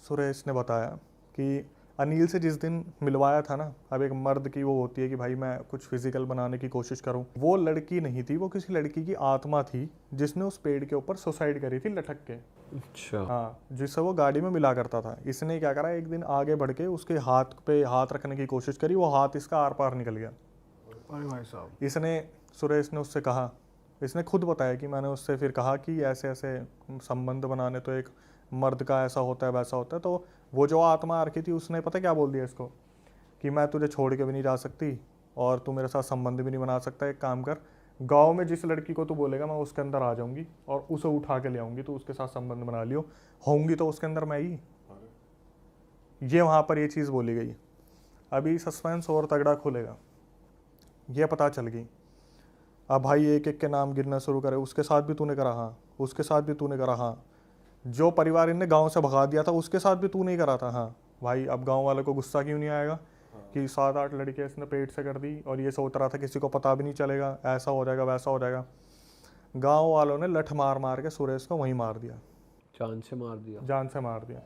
सुरेश ने बताया कि अनिल से जिस दिन मिलवाया था ना, अब एक मर्द की वो होती है कि भाई मैं कुछ फिजिकल बनाने की कोशिश करूं, वो लड़की नहीं थी, वो किसी लड़की की आत्मा थी जिसने उस पेड़ के ऊपर सुसाइड करी थी लटक के। अच्छा। हाँ, जिससे वो गाड़ी में मिला करता था। इसने क्या करा, एक दिन आगे बढ़ के उसके हाथ पे हाथ रखने की कोशिश करी, वो हाथ इसका आर पार निकल गया। अरे भाई साहब। इसने सुरेश ने उससे कहा, इसने खुद बताया कि मैंने उससे फिर कहा कि ऐसे ऐसे संबंध बनाने तो एक मर्द का ऐसा होता है वैसा होता है। तो वो जो आत्मा आ रखी थी उसने पता क्या बोल दिया इसको कि मैं तुझे छोड़ के भी नहीं जा सकती और तू मेरे साथ संबंध भी नहीं बना सकता। एक काम कर, गांव में जिस लड़की को तू बोलेगा मैं उसके अंदर आ जाऊंगी और उसे उठा के ले आऊंगी, तो उसके साथ संबंध बना लियो, होंगी तो उसके अंदर मैं ही। ये वहाँ पर ये चीज़ बोली गई। अभी सस्पेंस और तगड़ा खुलेगा। ये पता चल गई। अब भाई एक एक के नाम गिरना शुरू करे, उसके साथ भी तूने करा, हाँ, उसके साथ भी तूने करा, हाँ, जो परिवार इनने गांव से भगा दिया था उसके साथ भी तू नहीं करा था, हाँ। भाई अब गांव वाले को गुस्सा क्यों नहीं आएगा कि 7-8 लड़कियां इसने पेट से कर दी और ये सोच रहा था किसी को पता भी नहीं चलेगा, ऐसा हो जाएगा वैसा हो जाएगा। गांव वालों ने लठ मार मार के सुरेश को वहीं मार दिया, जान से मार दिया। जान से मार दिया।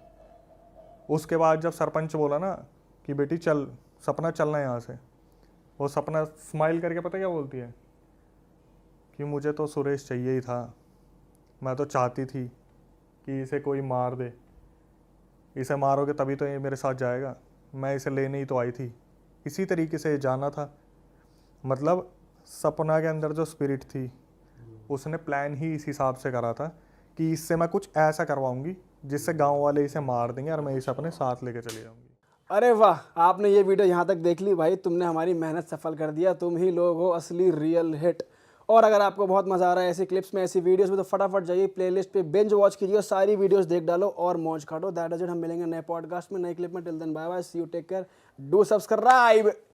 उसके बाद जब सरपंच बोला ना कि बेटी चल, सपना चलना यहाँ से, वो सपना स्माइल करके पता क्या बोलती है कि मुझे तो सुरेश चाहिए ही था, मैं तो चाहती थी कि इसे कोई मार दे, इसे मारोगे तभी तो ये मेरे साथ जाएगा, मैं इसे लेने ही तो आई थी, इसी तरीके से जाना था। मतलब सपना के अंदर जो स्पिरिट थी उसने प्लान ही इस हिसाब से करा था कि इससे मैं कुछ ऐसा करवाऊंगी जिससे गांव वाले इसे मार देंगे और मैं इसे अपने साथ लेके चली जाऊंगी। अरे वाह, आपने ये वीडियो यहाँ तक देख ली भाई, तुमने हमारी मेहनत सफल कर दिया। तुम ही लोग हो असली रियल हिट। और अगर आपको बहुत मजा आ रहा है ऐसी क्लिप्स में, ऐसी वीडियोस में, तो फटाफट जाइए प्लेलिस्ट पे बिंज वॉच कीजिए, सारी वीडियोस देख डालो और मौज काटो। That is it. हम मिलेंगे नए पॉडकास्ट में, नई क्लिप में। Till then bye bye, see you, take care, do subscribe.